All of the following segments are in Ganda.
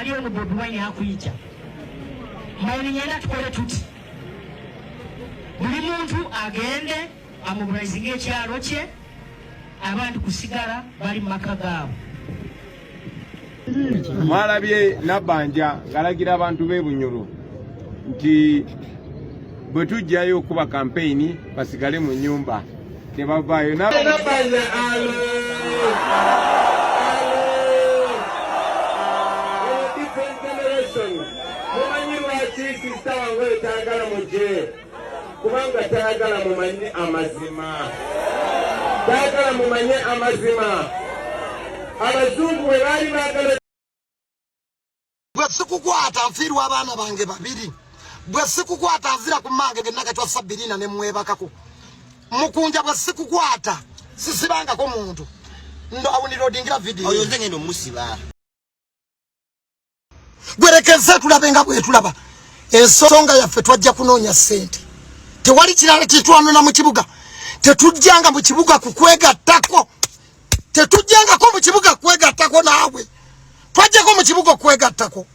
aliyo mu Bobi Wine akuyita maili nyenda tukole tuti buli muntu agende amobilizing ekyalo kye abantu kusigala bali maka gaabo. Mwalabye Nabanja ngalagira abantu be Bunyoro nti bwe tujjayo okuba campaign basigale mu nyumba tebavaayo. Nabanja kubanga tayagala mumanye amazima, tayagala mumanye amazima. Abazungu bwe bali baagala bwe sikukwata nfiirwa abaana bange babiri, bwe sikukwata nzira ku mmange gennakatwa Sabirina ne mwebakako Mukunja, bwe sikukwata sisibangako muntu ndo awunirodingira video oyo nze ngendo musiba gwerekeze tulabenga bwe tulaba ensonga yaffe twajja kunoonya ssente. Tewali kirala kitwanona mu kibuga, tetujjanga mu kibuga kukwegattako, tetujjangako mu kibuga kwegattako naawe, twajjako mu kibuga kwegattako.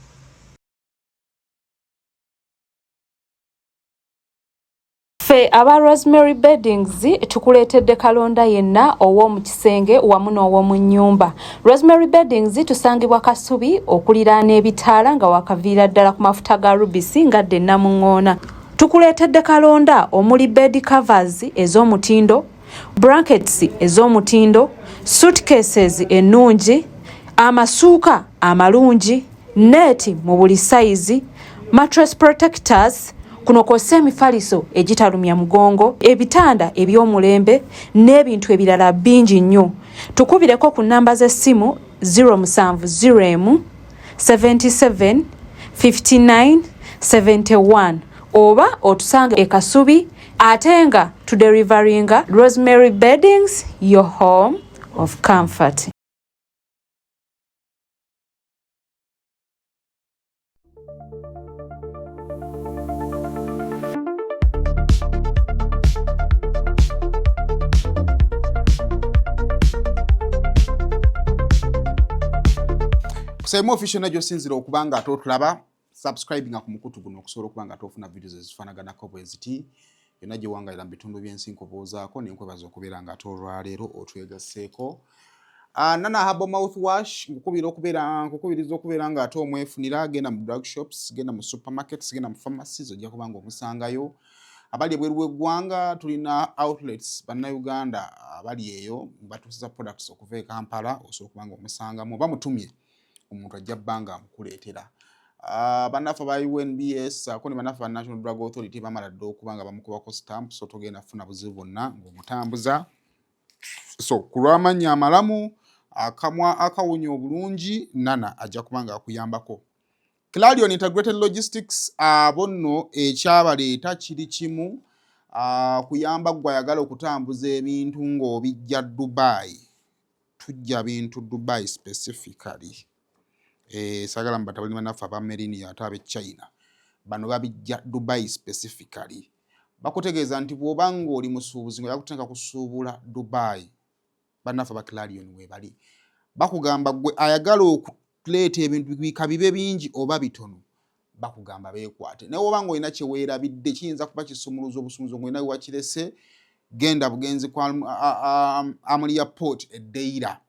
Fe aba Rosemary Beddings tukuleetedde kalonda yenna ow'omu kisenge wamu n'ow'omu nnyumba. Rosemary Beddings tusangibwa Kasubi okuliraana ebitaala nga wakaviira ddala ku mafuta ga rubisi ngadde Namuŋŋoona. Tukuleetedde kalonda omuli bed covers ez'omutindo, blankets ez'omutindo, suitcases ennungi, amasuuka amalungi, neti mu buli size, mattress protectors, kuno kw'ossa emifaliso egitalumya mugongo, ebitanda eby'omulembe n'ebintu ebirala bingi nnyo. Tukubireko ku nnamba z'essimu 070 77 59 71 oba otusange e Kasubi ate nga tudelivaringa Rosemary Beddings, your home of comfort. Kusema official najjo sinzira okubanga atotulaba subscribing ku mukutu guno okusobola okubanga atofuna videos ezifanaganako bweziti yonna gye wangayira mu bitundu by'ensinko boozaako nenkwebaza okubeera nga atolwa leero otwegasseeko. Nana Herbal mouthwash nkukubiriza okubeera nga ate omwefunira, genda mu drug shops, genda mu supermarkets, genda mu pharmacies ojja kubanga omusangayo. Abali ebweru w'eggwanga tulina outlets bannayuganda abali eyo batuusiza products okuva e Kampala osobola okubanga omusangamu oba mutumye omuntu ajja bbanga amukuleetera. Bannaffe ba UNBS ko ne bannaffe ba National Drug Authority bamala dda okubanga bamukubako stamp so togenda kufuna buzibu bwonna ng'omutambuza. So ku lw'amannya amalamu akamwa akawunya obulungi Nana ajja kubanga akuyambako. Clarion Integrated Logistics abo nno ekyabaleeta kiri kimu kuyamba gwe ayagala okutambuza ebintu ng'obijja Dubai. Tujja bintu Dubai specifically. Sagala mbatabali bannaffe aba Merini ate ab'e China bano babijja Dubai specifically. Bakutegeeza nti bw'oba ng'oli musuubuzi nga yakutenga kusuubula Dubai bannaffe ba Clarion we bali. Bakugamba gwe ayagala okuleeta ebintu bikabibe bingi oba bitono bakugamba beekwate. Naye oba ng'olina kye weerabidde kiyinza kuba kisumuluzo obusumuluzo ng'olina wakirese genda bugenzi kwa Amulia Port eddeira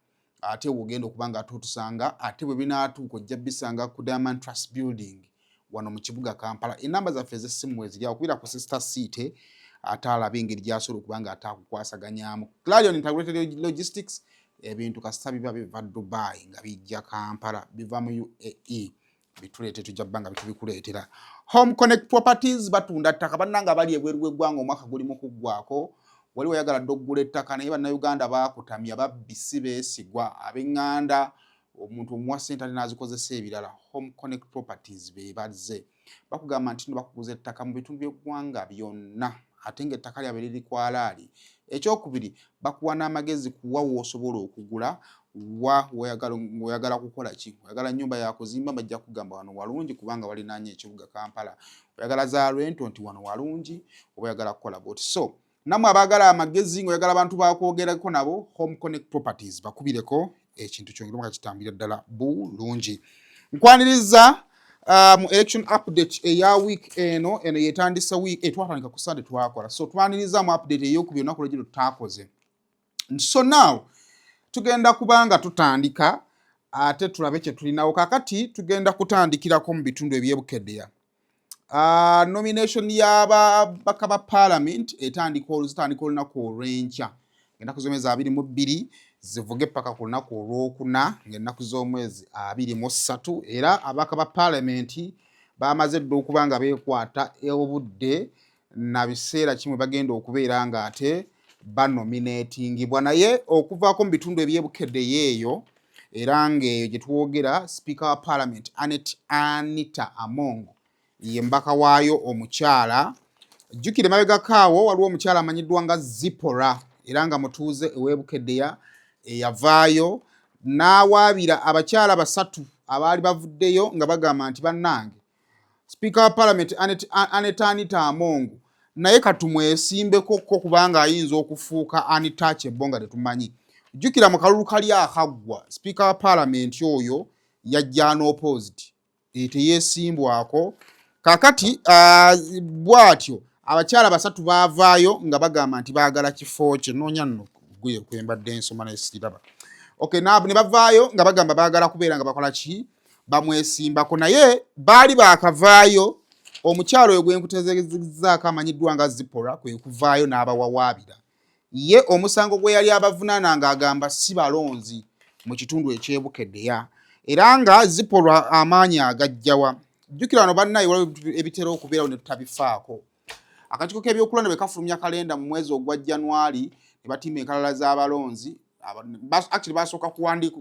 ate wogenda okubanga atutusanga ate bwe binaatuuka ojja bisanga ku Diamond Trust Building wano mu kibuga Kampala. Enamba zaffe ez'essimu eziri okubira ku sister seat ate alaba engeri gy'asobola okubanga atakukwasaganyaamu. Clarion Integrated Logistics ebintu kasita biba biva Dubai nga bijja Kampala biva mu UAE bituleete tujja bbanga bitubikuleetera. Home Connect Properties batunda ttaka bannanga bali ebweru w'eggwanga omwaka gulimu kuggwako wali wayagala dda oggula ettaka naye bannayuganda baakutamya babbisi beesigwa ab'eŋŋanda omuntu omuwa ssente ate n'azikozesa ebirala. Home Connect Properties be bazze bakugamba nti bakuguza ettaka mu bitundu by'eggwanga byonna ate ng'ettaka lyabwe liri kwalaali. Ekyokubiri bakuwa n'amagezi kuwa w'osobola okugula w'oyagala kukola ki. Oyagala nnyumba ya kuzimba bajja kugamba wano walungi kubanga walinaanye ekibuga Kampala. Oyagala za rento nti wano walungi oba oyagala kukola bwoti. So namwe abaagala amagezi ng'oyagala abantu bakwogerako nabo Home Connect Properties bakubireko ekintu kyongera nga kitambira ddala bulungi. nkwaniriza mu election update eya week eno yetandisa week etwatandika ku Sunday twakola so twaniriza mu update ey'okubiri olunaku lw'egiro tutakoze so now tugenda kubanga tutandika ate tulabe kye tulinawo kakati tugenda kutandikirako mu bitundu ebyebukeddeya nomination y'ababaka ba parliament etandika olunaku olw'enkya ennaku z'omwezi 22 zivuge paka ku lunaku olwokuna ng'ennaku z'omwezi 23 era ababaka ba parliament bamaze dda okuba nga beekwata obudde na biseera kimwe bagenda okubeera nga ate banominatingibwa naye okuvaako mu bitundu ebyebukeddeya eyo era ng'eyo gye twogera speaker wa parliament Anita Among ye mbaka waayo omukyala jjukire mabegako awo waliwo omukyala amanyiddwa nga Zipora era nga mutuuze ew'ebukeddeya eyavaayo n'awaabira abakyala basatu abaali bavuddeyo nga bagamba nti bannange speaker wa parliament Anita Among naye katumwesimbeko kubanga ayinza okufuuka untouchable nga tetumanyi jjukira mu kalulu kali akaggwa speaker wa parliament oyo yajja n'opposite teyeesimbwako kakati bw'atyo abakyala basatu baavaayo nga bagamba nti baagala kifo kye noonya nno gwe kwembadde ensoma naye siraba okay ne bavaayo nga bagamba baagala kubeera nga bakola ki bamwesimbako naye baali baakavaayo omukyalo oyo gwenkutegezaako amanyiddwa nga Zipora kwe kuvaayo n'abawawaabira ye omusango gwe yali abavunaana ng'agamba si balonzi mu kitundu ekyebukeddeya era nga Zipora amaanyi agajjawa jjukira wano bannaye waliwo ebitera okubeerawo ne tutabifaako akakiiko k'ebyokulonda bwe kafulumya kalenda mu mwezi ogwa January ne batimba enkalala z'abalonzi actually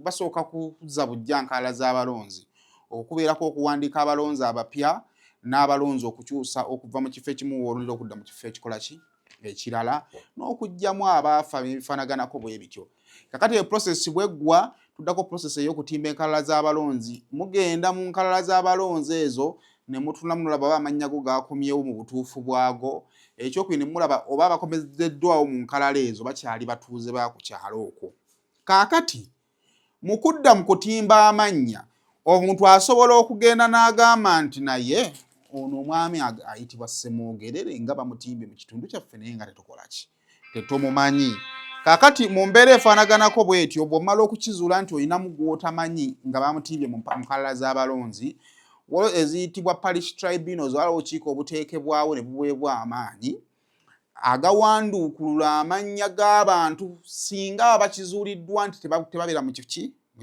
basooka kuzza bujja nkalala z'abalonzi okubeerako okuwandiika abalonzi abapya n'abalonzi okukyusa okuva mu kifo ekimu olulira okudda mu kifo ekikola ki ekirala n'okugjamu abaafa ebifaanaganako bwe bityo kakati e process bweggwa tuddako process ey'okutimba enkalala z'abalonzi mugenda mu nkalala z'abalonzi ezo ne mutuna mulaba amannya go gaakomyewo mu butuufu bwago ekyokubiri ne mulaba oba bakomezeddwawo mu nkalala ezo bakyali batuuze ba ku kyalo okwo kaakati mu kudda mu kutimba amannya omuntu asobola okugenda n'agamba nti naye ono omwami ayitibwa Ssemwogerere nga bamutimbye mu kitundu kyaffe naye nga tetukola ki tetumumanyi kaakati mu mbeera efaanaganako bw'etyo bw'omala okukizuula nti olinamu gw'otamanyi nga bamutimbye mu nkalala z'abalonzi waliwo eziyitibwa parish tribunals waliwo obukiiko obuteekebwawo ne buweebwa amaanyi agawanduukulula amannya g'abantu singa bakizuuliddwa nti tebabeera mu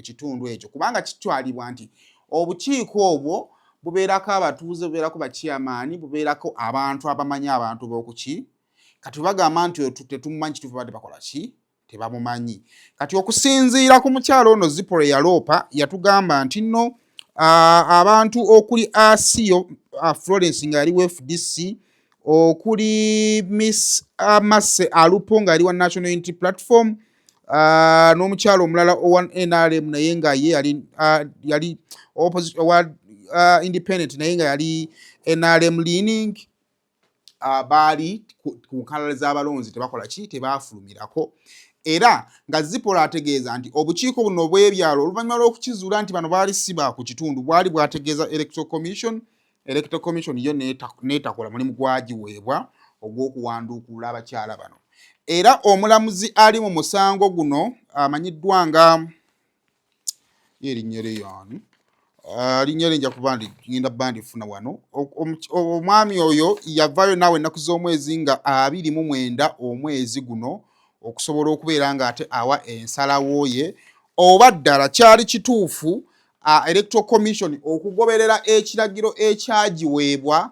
kitundu ekyo kubanga kitwalibwa nti obukiiko obwo bubeerako abatuuze bubeerako bakyamaani bubeerako abantu abamanyi abantu b'okuki kati bagamba nti tetumumanyi kituufu badde bakola ki tebamumanyi kati okusinziira ku mukyalo ono Zipora yaloopa yatugamba nti nno abantu okuli Asiyo Florence nga yali FDC okuli Miss Amase Alupo nga yali wa National Unity Platform n'omukyalo omulala owa NRM naye nga ye yali independent naye nga yali NRM leaning baali ku nkalala z'abalonzi tebakola ki tebaafulumirako era nga Zipora ategeeza nti obukiiko buno bw'ebyalo oluvannyuma lw'okukizuula nti bano baali si ba ku kitundu bwali bwategeeza Electoral Commission yo neetakola mulimu gwagiweebwa ogw'okuwanduukulula abakyala bano era omulamuzi ali mu musango guno amanyiddwa nga erinnya ly'ani linnya linja kuba ngenda bandifuna wano omwami oyo yavaayo naawe ennaku z'omwezi nga 29 omwezi guno okusobola okubeera nga ate awa ensalawo ye oba ddala kyali kituufu Electoral Commission okugoberera ekiragiro ekyagiweebwa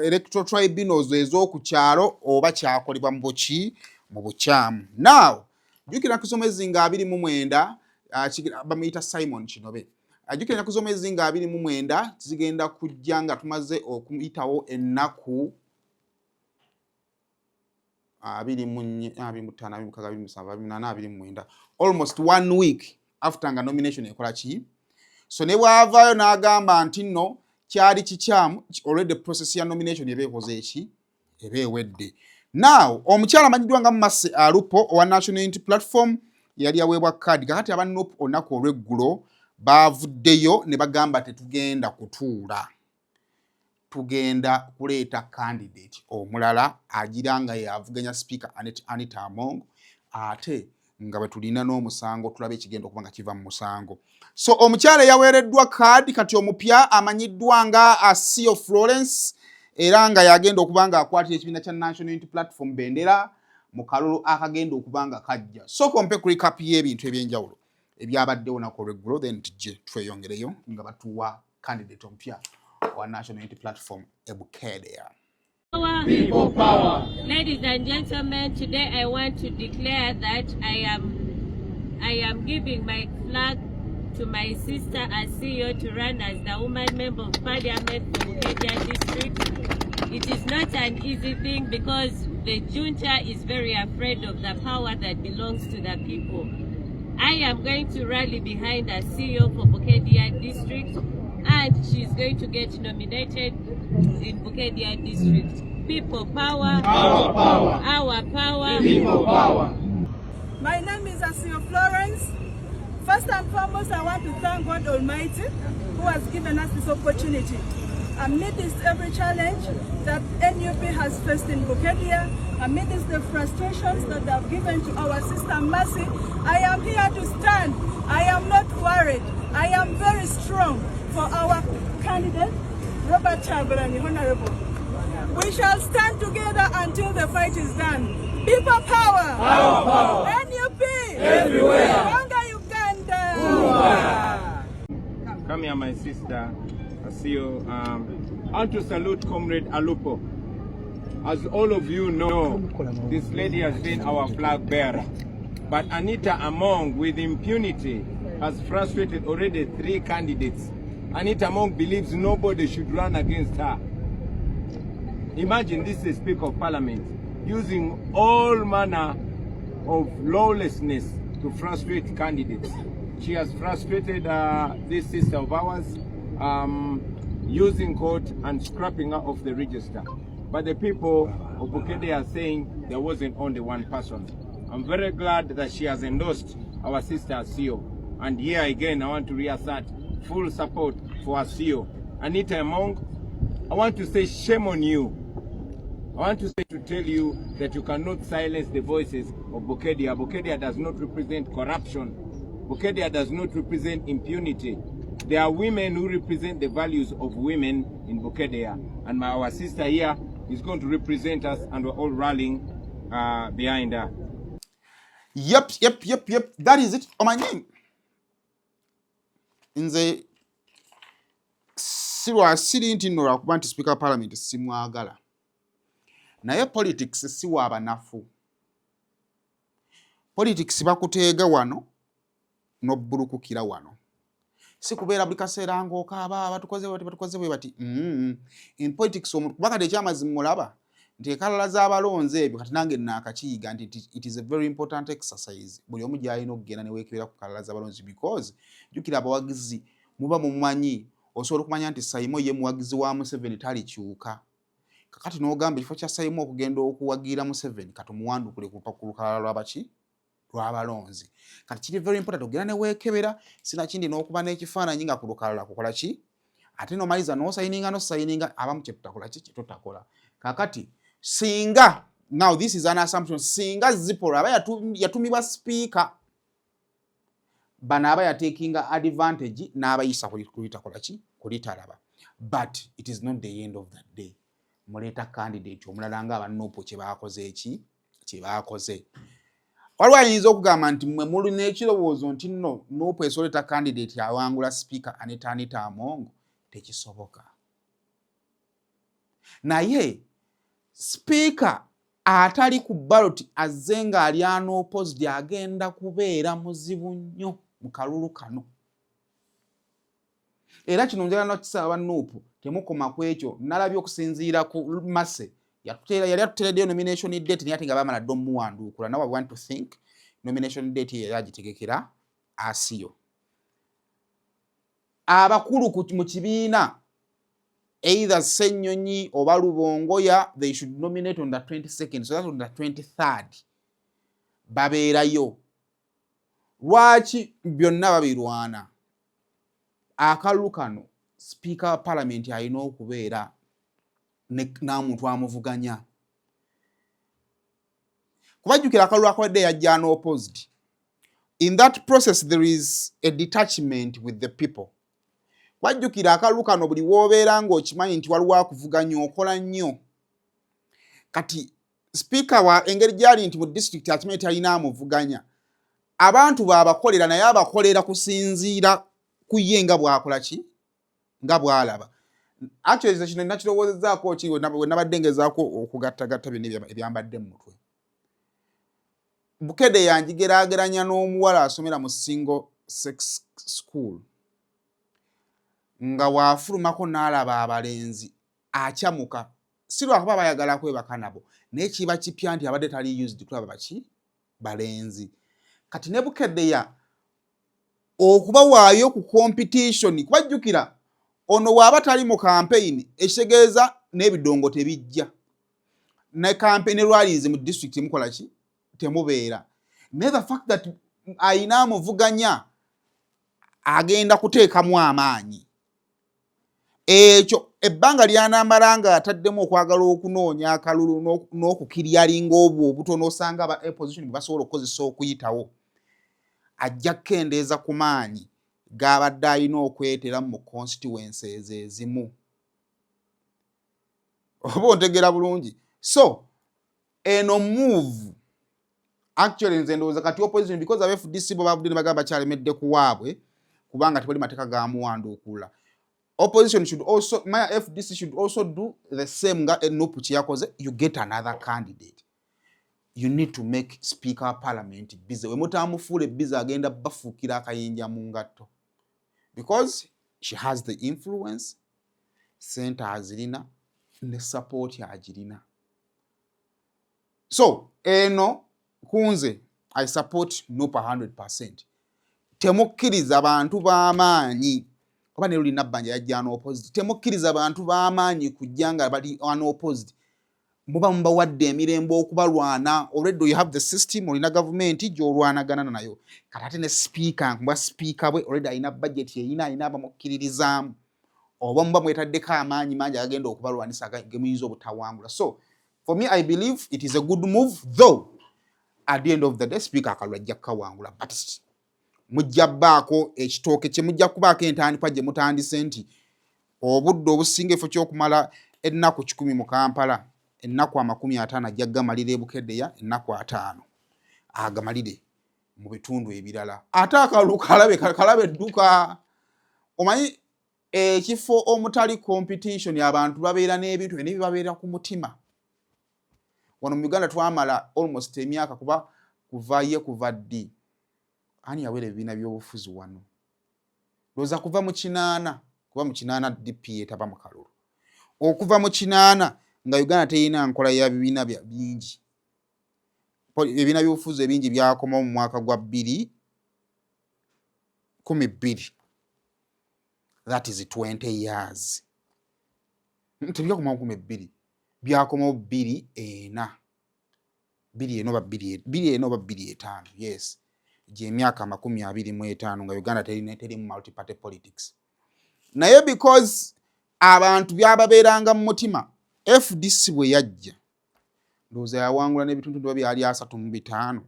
Electoral Tribunals ez'oku kyalo oba kyakolebwa mu bukyamu now jjukira ennaku z'omwezi nga 29 bamuyita Simon Kinobe ajjukira ennaku z'omwezi nga 29 zigenda kujja nga tumaze okuyitawo ennaku 25 almost 1 week after nga nomination ekola ki so ne bwavaayo n'agamba nti nno kyali kikyamu already process ya nomination ebeekoze eki ebeewedde now omukyala amanyiddwa nga Mase Alupo owa National Unity Platform yali aweebwa kaadi kakati aba NUP olunaku olw'eggulo bavuddeyo ne bagamba tetugenda kutuula, tugenda kuleeta candidate omulala agira nga yavuganya speaker Anita Among ate nga batulina n'omusango tulabe ekigenda okuba nga kiva mu musango. So omukyala yaweereddwa kaadi kati omupya amanyiddwa nga Asio Florence era nga yagenda okuba nga akwatira ekibiina kya National Unity Platform bendera mu kalulu akagenda okuba nga kajja. So kompe ku recap y'ebintu ebyenjawulo ebyabaddewo nako olweggulo then tujje tweyongereyo nga batuwa candidate omupya wa National Unity Platform Ebukedea. People power. Ladies and gentlemen, today I want to declare that I am giving my flag to my sister Asio to run as the woman member of Parliament for Mukunja district. It is not an easy thing because the junta is very afraid of the power that belongs to the people. I am going to rally behind Asio for Mukunja district, and she is going to get nominated in Mukunja district. People power. Our power. Our power. People power. My name is Asio Florence. First and foremost, I want to thank God Almighty who has given us this opportunity. Amidst every challenge that NUP has faced in Mukunja, amidst the frustrations that have given to our sister Mercy, I am here to stand. I am not worried. I am very strong for our candidate, Robert Chabalani, Honorable. We shall stand together until the fight is done. People power! Our power! NUP! Everywhere! Rwanda, Uganda! Come here, my sister. Asio. I want to salute Comrade Alupo. As all of you know, this lady has been our flag bearer. But Anita Among, with impunity, has frustrated already 3 candidates. Anita Among believes nobody should run against her. Imagine this is Speaker of Parliament using all manner of lawlessness to frustrate candidates. She has frustrated this sister of ours using court and scrapping her off the register. But the people of Bukede are saying there wasn't only one person. I'm very glad that she has endorsed our sister Asio. And here again, I want to reassert full support for Asio. Anita Among, I want to say shame on you. I want to tell you that you cannot silence the voices of Bukedia. Bukedia does not represent corruption. Bukedia does not represent impunity. There are women who represent the values of women in Bukedia. And our sister here is going to represent us, and we're all rallying behind her. Yep. That is it. Oh, my name. In the sitting in the Speaker of Parliament, Simwagala. Naye politics si wabanafu. Politics bakuteega wano n'obbulukukira wano. Si kubeera buli kaseera ng'okaaba batukoze bwe bati. In politics omuntu bakati ekyamazima mulaba nti enkalala z'abalonzi ebyo kati nange naakakiyiga nti it is a very important exercise. Buli omu gy'alina okugenda ne weekebera ku nkalala z'abalonzi because jjukira abawagizi muba mumumanyi osobola okumanya nti Sayimo ye muwagizi wa Museveni talikyuka. Kakati n'ogamba ekifo kya Sayimo okugenda okuwagira Museveni kati omuwandukule ku lukalala lw'abaki lw'abalonzi. Kati kiri very important ogenda ne weekebera sinakindi n'okuba n'ekifaananyi nga ku lukalala kukola ki ate n'omaliza n'osayininga abamu kye tutakola ki kye tutakola. Kakati singa now this is an assumption singa Zipora aba yatumibwa speaker bana aba yatekinga advantage n'abayisa kulitakola ki kulitalaba. But it is not the end of that day. Muleta candidate omulala nga abannopo kye baakoze. Waliwo ayinza okugamba nti mmwe mulina ekirowoozo nti nno nopo esoleta candidate awangula speaker Anita Among tekisoboka. Naye speaker atali ku ballot azze nga ali unopposed agenda kubeera muzibu nnyo mu kalulu kano. Era kino njagala n'okisaba Nuupu temukoma ku ekyo nalabye okusinziira ku Mase yali atutereddeyo nomination date naye ate nga baamala dda omuwanduukula. Now I want to think nomination date ye yagitegekera Asio. Abakulu mu kibiina either Ssenyonyi oba Lubongoya they should nominate on the 22nd, so that's on the 23rd. Babeerayo. Lwaki byonna babirwana? akalulu kano speaker wa parliament alina okubeera n'amuntu amuvuganya. Kubajjukira akalulu akabadde yajja unopposed. In that process there is a detachment with the people. Kubajjukira akalulu kano buli w'obeera ng'okimanyi nti waliwo akuvuganya okola nnyo. Kati speaker wa engeri gyali nti mu district akimanyi talina amuvuganya. Abantu baabakolera naye abakolera kusinziira ku ye nga bw'akola ki nga bw'alaba. Actually kino nakirowoozezaako ki we nabadde ngezaako okugattagatta byonna ebyambadde mu mutwe. Bukede yanjigeraageranya n'omuwala asomera mu single sex school nga waafulumako n'alaba abalenzi akyamuka. Si lwakuba bayagala kwebaka nabo naye kiba kipya nti abadde tali used kulaba baki balenzi. Kati ne Bukedde okuba waayo ku competition kubajjukira ono waaba tali mu campaign ekitegeeza n'ebidongo tebijja. Ne campaign rallies mu district mukola ki temubeera. Naye the fact that ayina amuvuganya agenda kuteekamu amaanyi. Ekyo ebbanga ly'anaamala nga ataddemu okwagala okunoonya akalulu n'okukiryalinga obwo obutono osanga aba opposition basobola okukozesa okuyitawo. Ajja kukendeeza ku maanyi g'abadde alina okwetera mu constituencies ezimu. Oba ontegeera bulungi. So eno move actually nze ndowooza kati opposition because of FDC bo babudde bagamba kyalemedde ku waabwe kubanga tebali mateeka ga muwanduukula. Opposition should also, my FDC should also do the same nga Nupu kyakoze. You get another candidate. You need to make speaker of parliament busy. We mutamufuule busy agenda bafuukira akayinja mu ngatto. Because she has the influence, center azirina, ne support agirina. So, eno kunze, I support Nupu 100%. Temukkiriza abantu b'amaanyi. Kuba ne Lili Nabanja yajja unopposed. Temukkiriza abantu b'amaanyi kujja nga bali unopposed. Muba mubawadde emirembe okubalwana. Already you have the system, olina government gy'olwanagana nayo. Kati ate ne speaker, kuba speaker bwe already alina budget alina abamukkiririzaamu. Oba muba mwetaddeko amaanyi mangi agenda okubalwanisa gemuyinza obutawangula. So, for me, I believe it is a good move, though at the end of the day, speaker akalulu ajja kukawangula. But mujja bbaako ekitooke kye mujja kubaako entandikwa gye mutandise nti obudde obusinga efo ky'okumala ennaku 10 mu Kampala, ennaku 50 ajja gamalira e Bukedde, ennaku 5 agamalire mu bitundu ebirala. Ate akalulu kalabe edduka. Omanyi ekifo omutali competition abantu babeera n'ebintu ebibabeera ku mutima. Wano mu Uganda twamala almost emyaka kuva ddi. Ani yawera ebibiina by'obufuzi wano. Loza kuva mu 8 DP etaba mu kalulu. Okuva mu 8 nga Uganda teyina nkola ya bibiina bingi. Ebibiina by'obufuzi ebingi byakoma mu mwaka gwa 2012. That is 20 years. Tebya kuma 12. Byakoma 2004. 2005. Yes. Je myaka 25 nga Uganda teri mu multi-party politics. Naye because abantu byababeeranga mu mutima, FDC bwe yajja ndowooza yawangula n'ebitundu byali 35.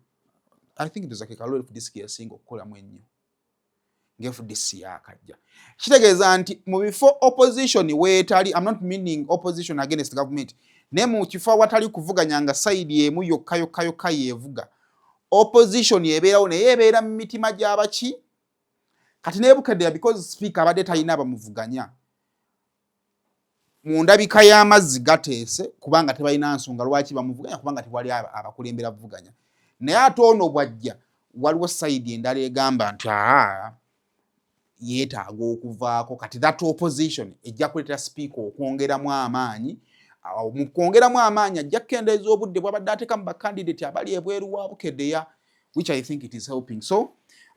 I think it was like a FDC yasinga okukolamu ennyo nga FDC yakajja. Kitegeeza nti mu bifo opposition weetali, I'm not meaning opposition against government, naye mu kifo awatali kuvuganya nga side emu yokka yeevuga, opposition yebeerawo naye ebeera mu mitima gy'abaki. Kati ne Bukedde because speaker abadde talina abamuvuganya, mu ndabika y'amazzi gateese kubanga tebalina nsonga lwaki bamuvuganya kubanga tewali abakulembera buvuganya. Naye ate ono bwajja waliwo side endala egamba nti yeetaaga okuvaako. Kati that opposition ejja kuleetera speaker okwongeramu amaanyi. Mu kwongeramu amaanyi ajja kukendeeza obudde bw'abadde ateeka mu bakandidate abali ebweru wa Bukedde, which I think it is helping. So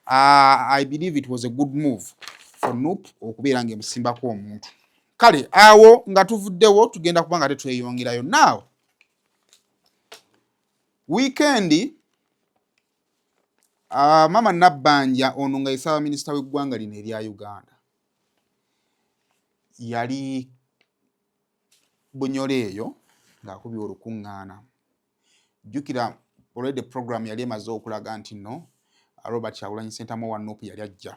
I believe it was a good move for Nupu okubeera ng'emusimbako omuntu. Kale awo nga tuvuddewo tugenda kuba nga tetweyongerayo. Now weekend Mama Nabanja ono nga ye Ssaabaminisita w'eggwanga lino erya Uganda yali Bunyole eyo ng'akubye olukuŋŋaana. Jjukira already program yali emaze okulaga nti no Robert Kyagulanyi Ssentamu wa Nuupu yali ajja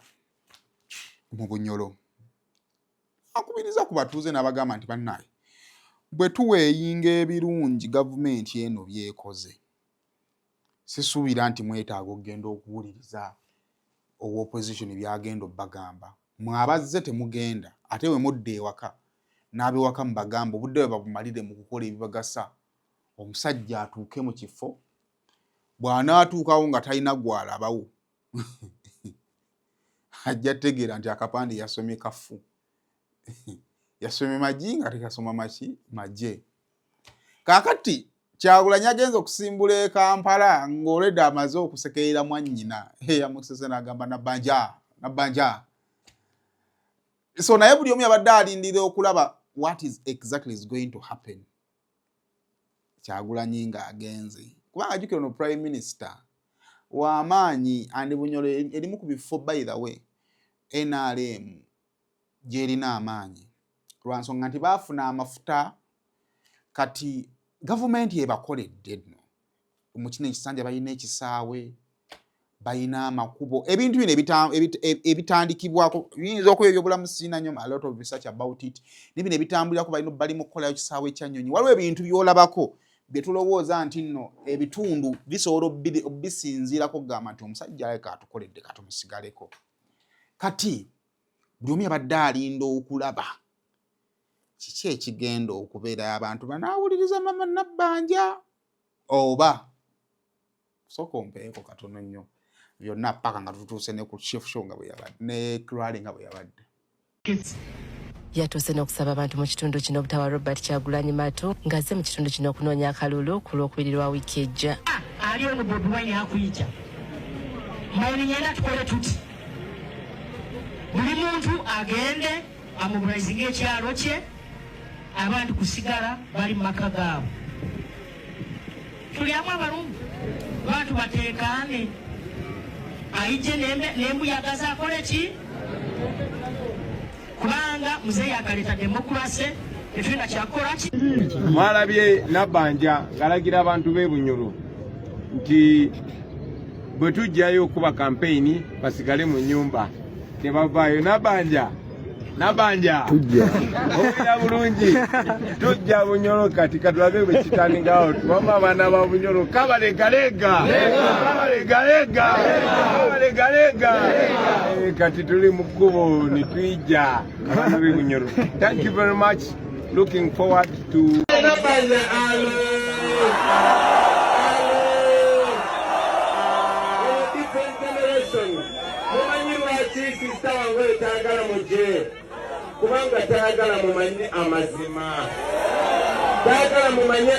mu Bunyolo. Akubiriza ku batuuze n'abagamba nti bannaye bwe tuweeyinga ebirungi gavumenti eno byekoze sisuubira nti mwetaaga okugenda okuwuliriza opposition byagenda obbagamba. Mwabazze temugenda ate we mudda ewaka n'abewaka mubagamba obudde bwe babumalire mu kukola ebibagasa. Omusajja atuuke mu kifo bw'anaatuukawo nga talina gwalabawo ajja tegeera nti akapande yasomye kafu yasomye magi nga tekasoma maki maje. Kaakati Kyagulanyi agenza okusimbula e Kampala ng'olwedde amaze okusekerera mwannyina yamusese n'agamba Nabanja. So naye buli omu yabadde alindira okulaba what is exactly is going to happen. Kyagulanyi ng'agenze kubanga jjukira ono prime minister w'amaanyi andi Bunyolo erimu ku bifo by the way NRM gy'erina amaanyi lwa nsonga nti baafuna amafuta kati gavumenti ebakoledde nno mu kino ekisanja balina ekisaawe balina amakubo ebintu bino ebitandikibwako biyinza okuba ebyobulamu sirina nnyo a lot of research about it n'ebino ebitambulirako bali mu kukolayo kisaawe ekyannyonyi waliwo ebintu by'olabako bye tulowooza nti nno ebitundu bisobola obisinziirako kugamba nti omusajja aleka atukoledde katumusigaleko. Kati buli omu yabadde alinda okulaba kiki ekigenda okubeera abantu banaawuliriza mama Nabanja oba sooka ompeeko katono nnyo byonna paka nga tutuuse ne ku chief show nga bwe yabadde ne Krali nga bwe yabadde. Yatuuse n'okusaba abantu mu kitundu kino obutawa Robert Kyagulanyi Mato ng'azze mu kitundu kino okunoonya akalulu ku lwokubiri lwa wiiki ejja. Ali ono Bobi Wine akuyita mayini nyenda tukole tuti buli muntu agende amobilizinga ekyalo kye abantu kusigala bali mu maka gaabo. Tulyamu abalungu bantu bateekaane ayije nembuyagaza akole ki kubanga muzeeyi akaleta demokrasi etulina kyakola ki. Mwalabye Nabanja ng'alagira abantu b'e Bunyoro nti bwe tujjayo okuba kampeyini basigale mu nnyumba tebavaayo. Nabanja obira bulungi tujja Bunyoro kati katulabe bwe kitandikawo tubama abaana ba Bunyoro kabalegalega kati tuli mu kkubo ne tuyijja abaana b'e Bunyoro. Thank you very much. Looking forward to kubanga tayagala mumanye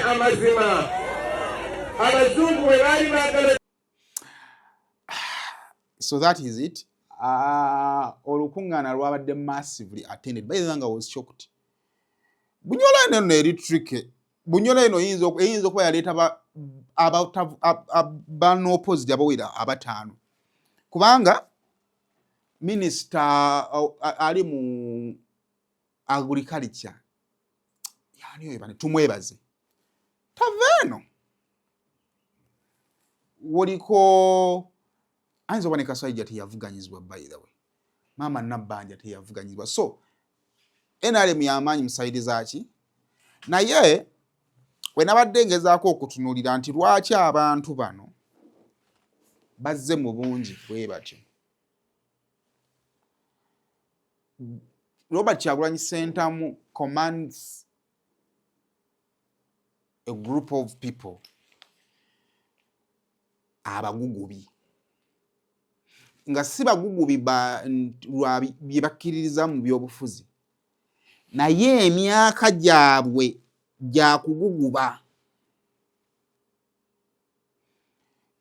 amazima abazungu bwe baali baagala. So that is it. Olukuŋŋaana lwabadde massively attended. By the way, I was shocked. Bunyolo eno eri tricky. Bunyolo eno eyinza okuba yaleeta bano opposite abawera abataano. Kubanga minisita ali mu agriculture yani oyo bane tumwebaze Taveeno woliko anzo bane Kaswaija teyavuganyizibwa by the way mama Nabanja teyavuganyizibwa so NRM y'amaanyi musaidiza ki naye we nabadde ngezaako okutunuulira nti lwaki abantu bano bazze mu bungi bwe batyo. Robert Kyagulanyi Ssentamu commands a group of people abagugubi nga si bagugubi bye bakkiririza mu byobufuzi naye emyaka gyabwe gya kuguguba.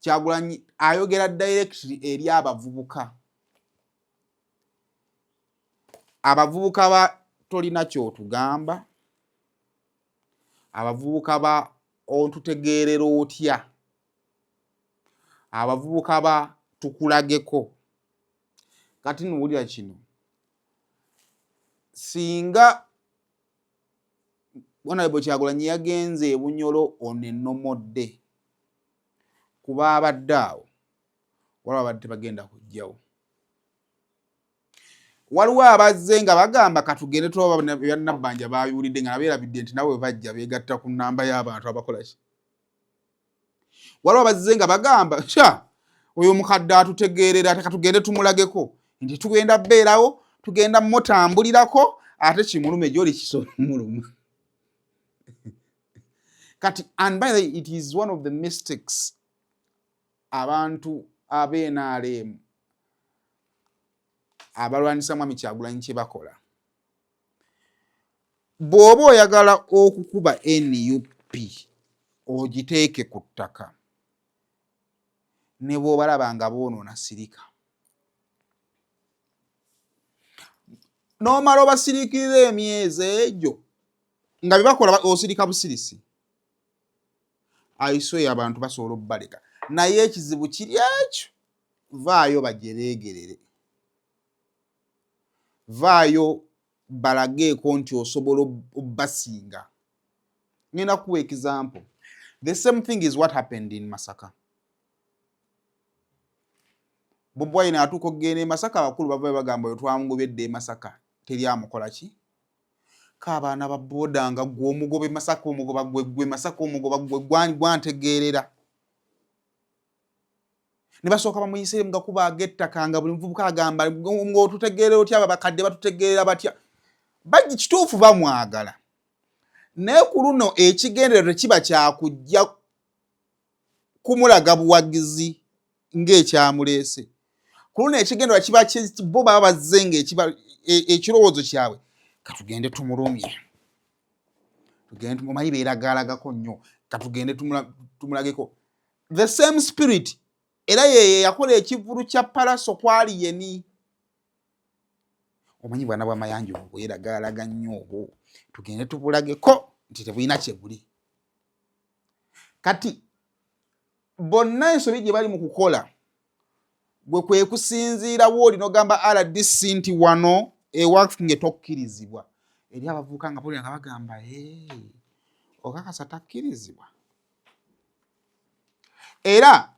Kyagulanyi ayogera directly eri abavubuka ba tolina kyotugamba abavubuka ba ontutegeerera otya abavubuka ba tukulageko. Kati nuwulira kino singa Honorable Kyagulanyi yagenze e Bunyoro onenomodde kuba abadde awo waliwo abadde bagenda kujjawo. Waliwo abazze nga bagamba katugende tuba bya Nabanja baayulidde nga nabeerabidde nti nawe bajja beegatta ku nnamba y'abantu abakola ki. Waliwo abazze nga bagamba oyo mukadde atutegeerera ate katugende tumulageko nti tugenda beerawo tugenda mutambulirako ate kimulume gy'oli kisomuluma. Kati, and by the way, it is one of the mistakes abantu ab'NRM abalwanisa Mwami Kyagulanyi kye bakola. Bw'oba oyagala okukuba NUP ogiteeke ku ttaka ne bw'obalaba nga boonoona sirika. N'omala obasirikirira emyezi egyo nga bye bakola osirika busirisi. I swear abantu basobola obbaleka. Naye ekizibu kiri ekyo. Vaayo bajereegerere. Vaayo balageeko nti osobola obbasinga. Ngenda kuwa example. The same thing is what happened in Masaka. Bobi Wine atuuka okugenda e Masaka abakulu bava bagamba oyo twamugobedde e Masaka teri amukola ki. K'abaana ba boda nga gwe omugobe Masaka omugoba gwe Masaka omugoba gwe gwantegeerera. Ne basooka bamuyisire nga kuba ag'ettaka nga buli muvubuka agamba ng'otutegeerera otya aba bakadde batutegeerera batya. Bajji kituufu bamwagala. Naye ku luno ekigendererwa tekiba kyakujja kumulaga buwagizi ng'ekyamuleese. Ku luno ekigendererwa kiba bo baba bazze ng'ekiba ekirowoozo kyabwe. Katugende tumulumye. Tugende tumumanyi beeragalagako nnyo. Katugende tumulageko. The same spirit era ye yakola ekivulu kya Palaso kwali yeni. Omanyi bwana bw'amayanja obwo bweragalaga nnyo obwo. Tugende tubulageko nti tebulina kye buli. Kati bonna ensobi gye bali mu kukola gwe kwe kusinziira wooli n'ogamba RDC nti wano ewafunge tokkirizibwa. Eri abavubuka nga buli nga bagamba okakasa takkirizibwa. Era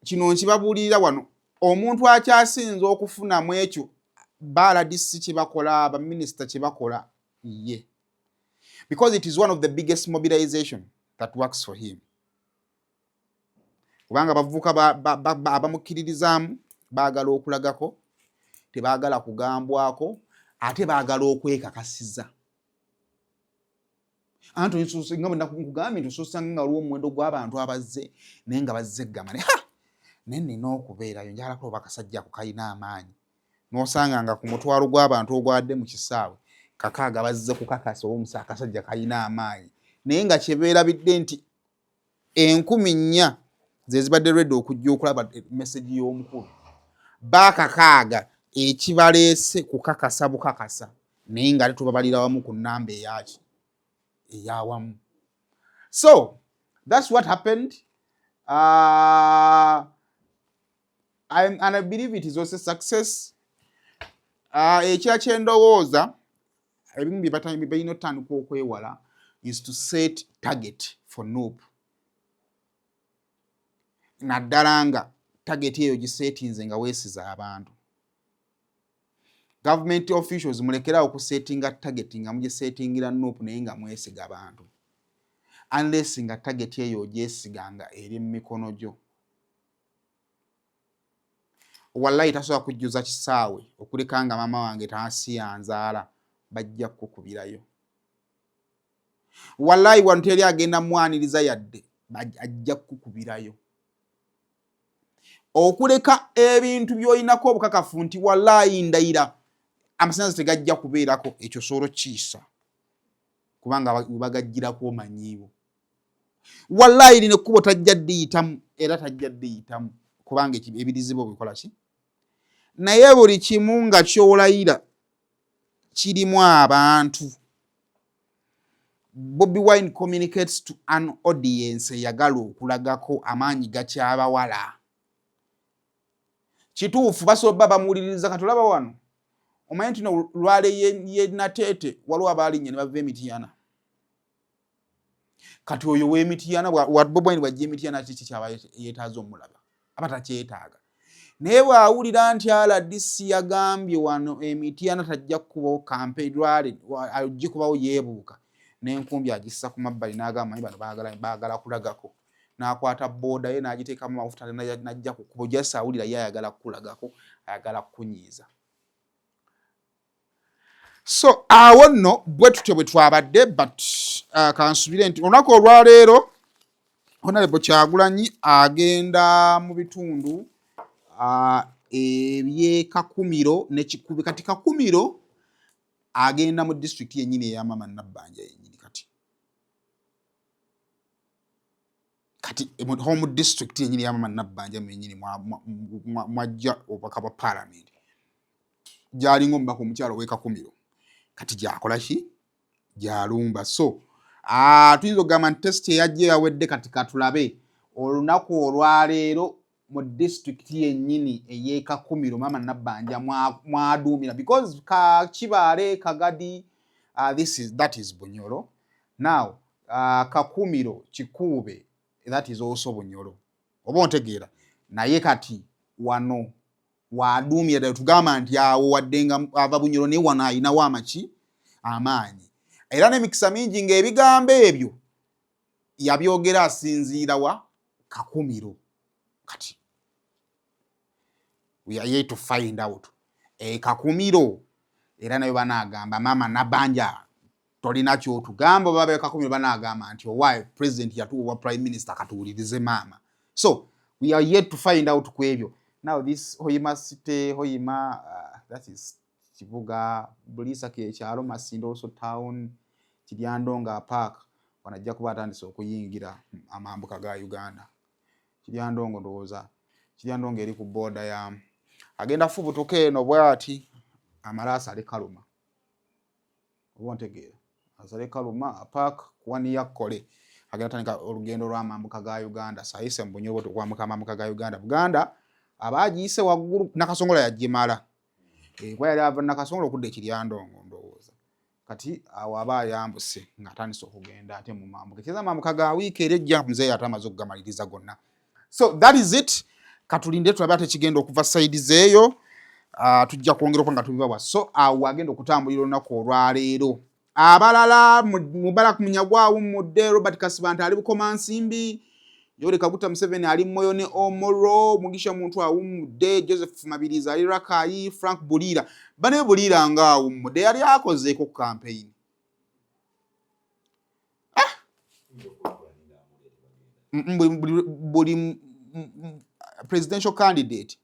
kino nkibabuulirira wano omuntu akyasinze okufunamu ekyo RDC kye bakola abaminisita kye bakola ye. Because it is one of the biggest mobilization that works for him. Kubanga abavubuka abamukkiririzaamu baagala okulagako tebaagala kugambwako ate baagala okwekakasiza. Anto nga bwe nakugambye nti ososanga nga waliwo omuwendo gw'abantu abazze naye nga bazze gamane naye nina okubeerayo njalako bakasajja ku kalina amaanyi. N'osanga nga ku mutwalo gw'abantu ogwadde mu kisaawe kakaaga bazze kukakasa omusa akasajja kalina amaanyi. Naye nga kyebeerabidde nti 4,000 ze zibadde ready okujja okulaba message y'omukulu. Bakakaaga ekibaleese kukakasa bukakasa naye nga tubabalira wamu ku nnamba eyaki eyawamu. So that's what happened. And I believe it is also success. Ekya kyendowooza ebimu bye balina otandika okwewala is to set target for NUP. Naddala nga target eyo gisetinze nga weesiza abantu. Government officials mulekera okusetinga target nga mugisetingira NUP naye nga mwesiga abantu. Unless nga target eyo ogyesiganga eri mu mikono gyo. Wallahi tasobola kujjuza kisaawe okuleka nga maama wange taasiyanzaala bajja kukubirayo. Wallahi wano teri agenda mwaniriza yadde ajja kukubirayo. Okuleka ebintu by'oyinako obukakafu nti wallahi ndayira amasannyalaze tegajja kubeerako ekyo soolo kiisa kubanga bagajjirako omanyiiwo. Wallahi lino ekkubo tajja ddiyitamu era tajja ddiyitamu kubanga ebizibu bikola ki. Naye buli kimu nga kyolayira kirimu abantu. Bobi Wine communicates to an audience eyagala okulagako amaanyi gakyabawala. Kituufu basoba bamuwuliriza katulaba wano omanyi nti no lwale ye Natete waliwo abaalinnye ne bava Emitiyana kati oyo w'Emitiyana Bobi bw'ajja Emitiyana kiki kyaba yeetaaza omulaba aba takyetaaga naye bw'awulira nti RDC yagambye wano Emitiyana tajja kubawo campaign lwale ajja kubawo yeebuuka n'enkumbi agissa ku mabbali n'agamba manyi bano baagala kulagako n'akwata booda ye n'agiteekamu amafuta n'ajja ku kubo jasa awulira ye ayagala kulagako ayagala kunyiiza so awo nno bwe tutyo bwe twabadde but kansubire nti olunaku olwaleero Honorable Kyagulanyi agenda mu bitundu ebye Kakumiro ne Kikubi kati Kakumiro agenda mu district yennyini eya Mama Nabanja yennyini kati home district yennyini ya Mama Nabanja yennyini mwajja obubaka bwa Parliament gyali ng'omubaka omukyalo w'e Kakumiro kati gyakola ki gyalumba so tuyinza okugamba nti test eyajja yawedde kati katulabe olunaku olwaleero mu district yennyini ey'e Kakumiro Mama Nabanja mwaduumira because Kibaale Kagadi that is Bunyoro now Kakumiro Kikuube that is also Bunyoro oba ontegeera naye kati wano waduumira ddala tugamba nti awo waddenga ava Bunyoro naye wano ayinawo amaki amaanyi era n'emikisa mingi ng'ebigambo ebyo yabyogera asinziira wa Kakumiro kati we are here to find out Kakumiro era nayo banaagamba Mama Nabanja tolina kyotugamba baba Kakumiro banaagamba nti why president yatuwa prime minister katuwulirize mama so we are here to find out kwebyo now this Hoima city Hoima that is Kibuga Bulisa kyalo Masindo also town Kiryandonga park wanajja kuba atandise okuyingira amambuka ga Uganda Kiryandongo ndowooza Kiryandongo eri ku border ya agenda fubutuka eno bwati amalasa ali Kaluma obontegeera azale Kaluma park kwani yakole agenda tandika olugendo lw'amambuka ga Uganda sayise mbunyobo tukwambuka amambuka ga Buganda abagiyise waggulu Nakasongola yagimala kwa yali ava Nakasongola okudde Kiryandongo ndowooza kati awo aba yambuse ng'atandise okugenda ate mu mambuka kiza amambuka ga wiiki erejja muzee atamaze okugamaliriza gonna so that is it katulinde tulabe ate kigenda okuva side zeeyo tujja kwongera okwa nga tubibawa so awo agenda okutambulira olunaku olwaleero abalala Mubarak Munyagwa awummudde Robert Kasibanta ali Bukoma Nsimbi Yoweri Kaguta Museveni ali Moyo ne Omoro Mugisha Muntu awummudde Joseph Mabirizi ali Rakai Frank Bulira bane Bulira nga awummudde yali akozeeko campaign buli presidential candidate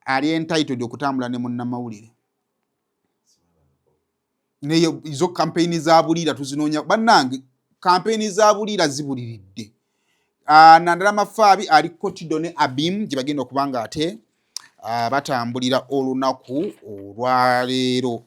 ali entitled okutambula ne munnamawulire neyo izo campaign za Bulira tuzinoonya bannange campaign za Bulira zibuliridde Ndala Mafaabi ali Kotido ne Abim gye bagenda okubanga ate batambulira olunaku olwaleero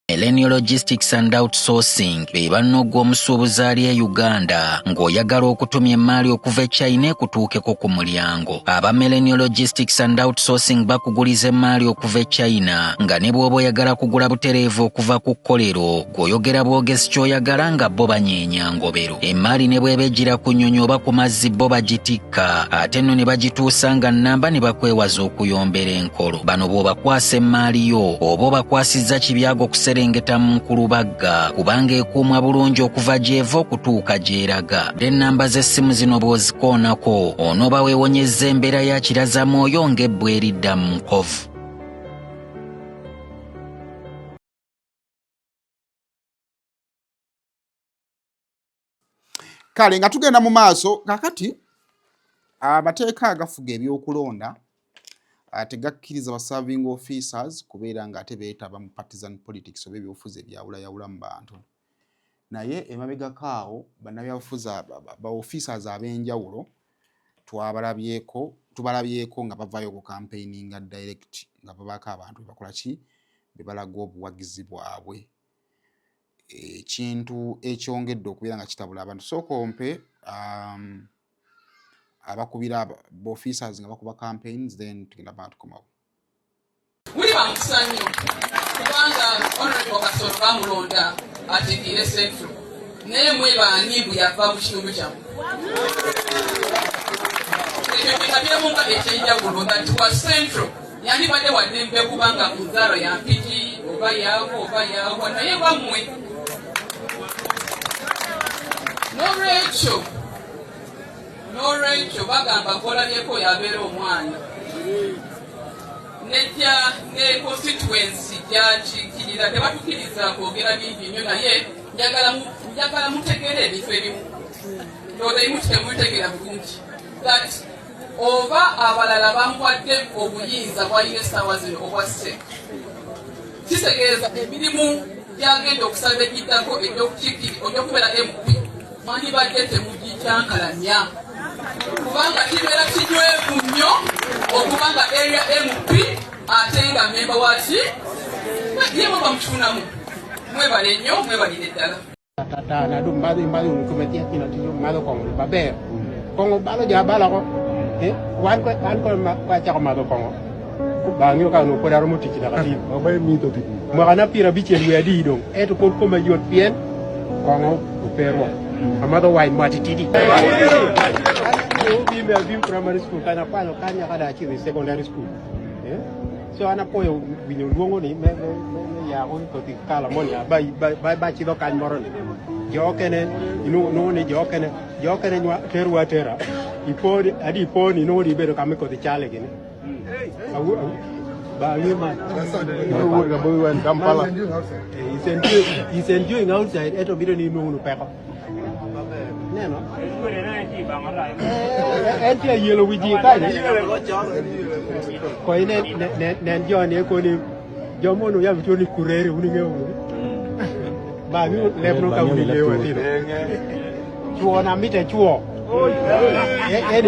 Millennial Logistics and Outsourcing be bannoggwa omusuubuzi ali e Uganda ng'oyagala okutumya emmaali okuva e China ekutuukeko ku mulyango. Aba Millennial Logistics and Outsourcing bakuguliza emmaali okuva e China nga ne bw'oba oyagala kugula butereevu okuva ku kkolero ng'oyogera bwogezi ky'oyagala nga bo banyeenya ngobero. Emmaali ne bw'eba ejjira ku nnyonyi oba ku mazzi bo bagitikka ate nno ne bagituusa nga nnamba ne bakwewaza okuyombera enkolo. Bano bw'obakwasa emmaali yo oba obakwasizza kibyago okuserengeta mu Nkulubagga kubanga ekuumwa bulungi okuva gy'eva okutuuka gy'eraga. Ennamba z'essimu zino bw'ozikoonako onooba weewonyezza embeera ya kirazamwoyo ng'ebbwa eridda mu nkovu. kale nga tugenda mu maaso kakati amateeka agafuga ebyokulonda tegakkiriza ba serving officers kubeera nga ate beetaba mu partisan politics oba ebyobufuzi ebyawulayawula mu bantu naye emabegako awo bannabyabufuzi ba officers ab'enjawulo tubalabyeko nga bavaayo ku campaigninga direct nga babaako abantu bebakola ki bebalaga obuwagizi bwabwe ekintu ekyongedde okubeera nga kitabula abantu so kompe abakubira officers nga bakuba campaigns then tugenda batukomawo Muli bamukisa nnyo kubanga Honorable Kasolo bamulonda ategeere Central naye mwebaani bwe yava mu kitundu kyammwe. Ekyo kikabiramu nga ekyenjawulo nga nti wa Central yandibadde waddembe kubanga ku nzaalo ya mpigi oba yaawo naye wammwe n'olwekyo bagamba kolabyeko yabeera omwana nejja ne constituency gyakikirira tebatukiriza kwogera bingi nnyo naye njagala mutegeere ebifo ebimu ndooda ebimu kitemubitegeera bulungi that oba abalala bamuwadde obuyinza bwalina essaawa zino obwasse kitegeeza emirimu gyagenda okusaba egiddako egyokubeera MP mwandibadde temugikyankalanya kubanga kibeera kinywevu nnyo okubanga area MP ate nga memba waki yemwe bamukifunamu. Mwebale nnyo, mwebalire ddala. Na dum bado kumetia kino tiyo malo kongo babe kongo balo ja bala ko wan ko kwa cha ko malo kongo ba ngi ka no ko daro mutiki da kati ba mi to ti mo kana pira bi chelu ya di dong eto ko ma jot pien kongo ko pero amado wine mati tidi bi primary school kana pano kanya kada chi secondary school so ana poyo winyo luongo ni me ya on to ti kala monia ba chi do kan moron jokene ino ni jokene nywa terwa tera ipori adi poni no di bedo kamiko ti chale gini ba yema no boy wan Kampala he's enjoying outside eto bido ni no peko neno enti yelo wiji kai ko ine nen joni ko ni jomono ya bitoni kurere uninge ba mi lebno ka uni lewa tino chuo na mite chuo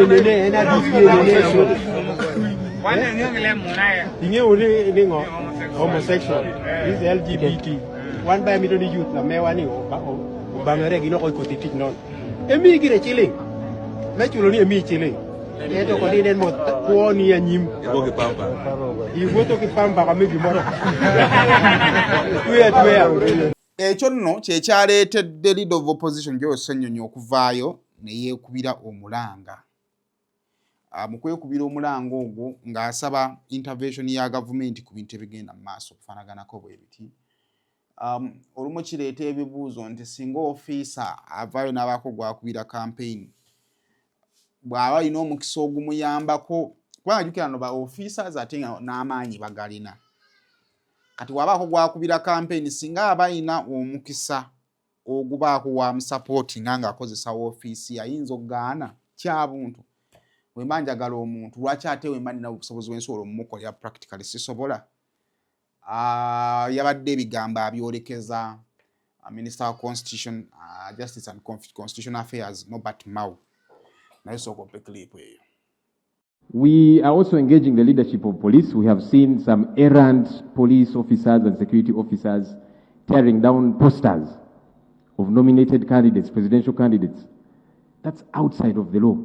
ne na disiye so wane ngele munaya inge uni ningo homosexual is LGBT one by mitoni youth na mewani o bangere gino ko titik non emi gire chilling me chulo ni emi chilling eto ko dinen mo ko ni anyim ko ke pamba iwoto ke pamba ka mebi moro tuya ekyo nno kyekyaleetedde leader of opposition Joe Nnyonyi okuvaayo ne yeekubira omulanga mu kwekubira omulanga ogwo ng'asaba intervention ya gavumenti ku bintu ebigenda mu maaso okufaanaganako bwe biti olumu kireeta ebibuuzo nti singa ofiisa avaayo n'abaako gwakubira campaign bw'aba alina omukisa ogumuyambako kubanga jjukira no ba officers ate n'amaanyi bagalina kati wabaako gwakubira campaign singa aba alina omukisa ogubaako wa musapootinga ng'akozesa ofiisi ayinza okugaana kyabuntu wemba njagala omuntu lwaki ate wemba nina obusobozi bwensobola omumukolera practically sisobola yabadde ebigambo abyolekeza Minister of Constitution, Justice and Constitutional Affairs Norbert Mao naye sooka ope clip eyo. We are also engaging the leadership of police. We have seen some errant police officers and security officers tearing down posters of nominated candidates, presidential candidates. That's outside of the law.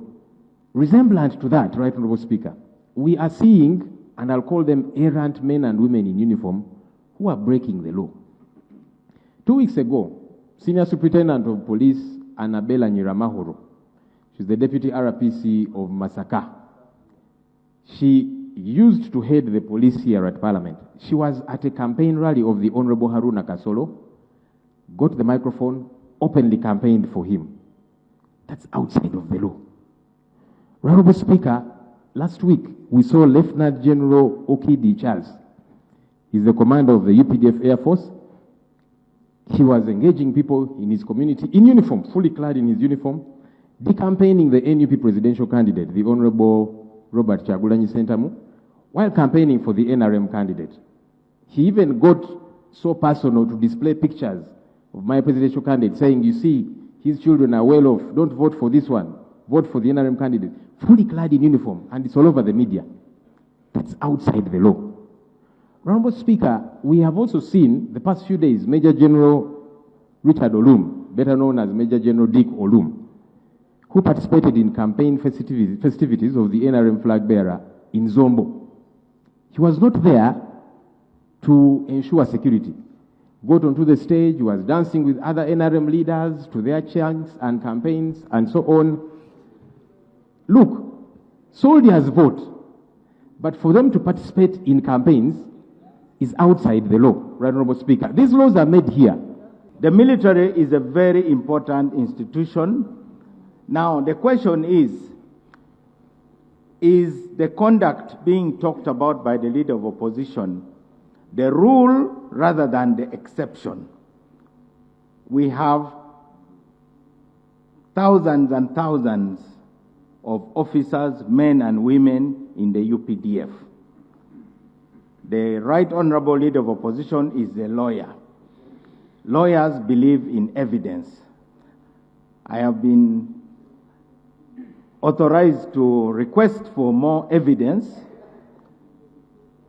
Resemblant to that, Right Honorable Speaker, we are seeing, and I'll call them errant men and women in uniform, who are breaking the law. 2 weeks ago, Senior Superintendent of Police, Annabella Nyiramahoro, she's the Deputy RPC of Masaka, she used to head the police here at Parliament. She was at a campaign rally of the Honorable Haruna Kasolo, got the microphone, openly campaigned for him. That's outside of the law. Honorable Speaker, last week we saw Lieutenant General Okidi Charles. He's the commander of the UPDF Air Force. He was engaging people in his community in uniform, fully clad in his uniform, decampaigning the NUP presidential candidate, the Honorable Robert Chagulanyi Sentamu, while campaigning for the NRM candidate. He even got so personal to display pictures of my presidential candidate saying, you see, his children are well off, don't vote for this one, vote for the NRM candidate, fully clad in uniform, and it's all over the media. That's outside the law. Honorable Speaker, we have also seen the past few days Major General Richard Olum, better known as Major General Dick Olum, who participated in campaign festivities of the NRM flag bearer in Zombo. He was not there to ensure security. Got onto the stage, was dancing with other NRM leaders to their chants and campaigns and so on. Look, soldiers vote, but for them to participate in campaigns is outside the law, Right Honorable Speaker. These laws are made here. The military is a very important institution. Now, the question is the conduct being talked about by the leader of opposition the rule rather than the exception? We have thousands and thousands of officers, men and women in the UPDF. The Right Honorable Leader of Opposition is a lawyer. Lawyers believe in evidence. I have been authorized to request for more evidence,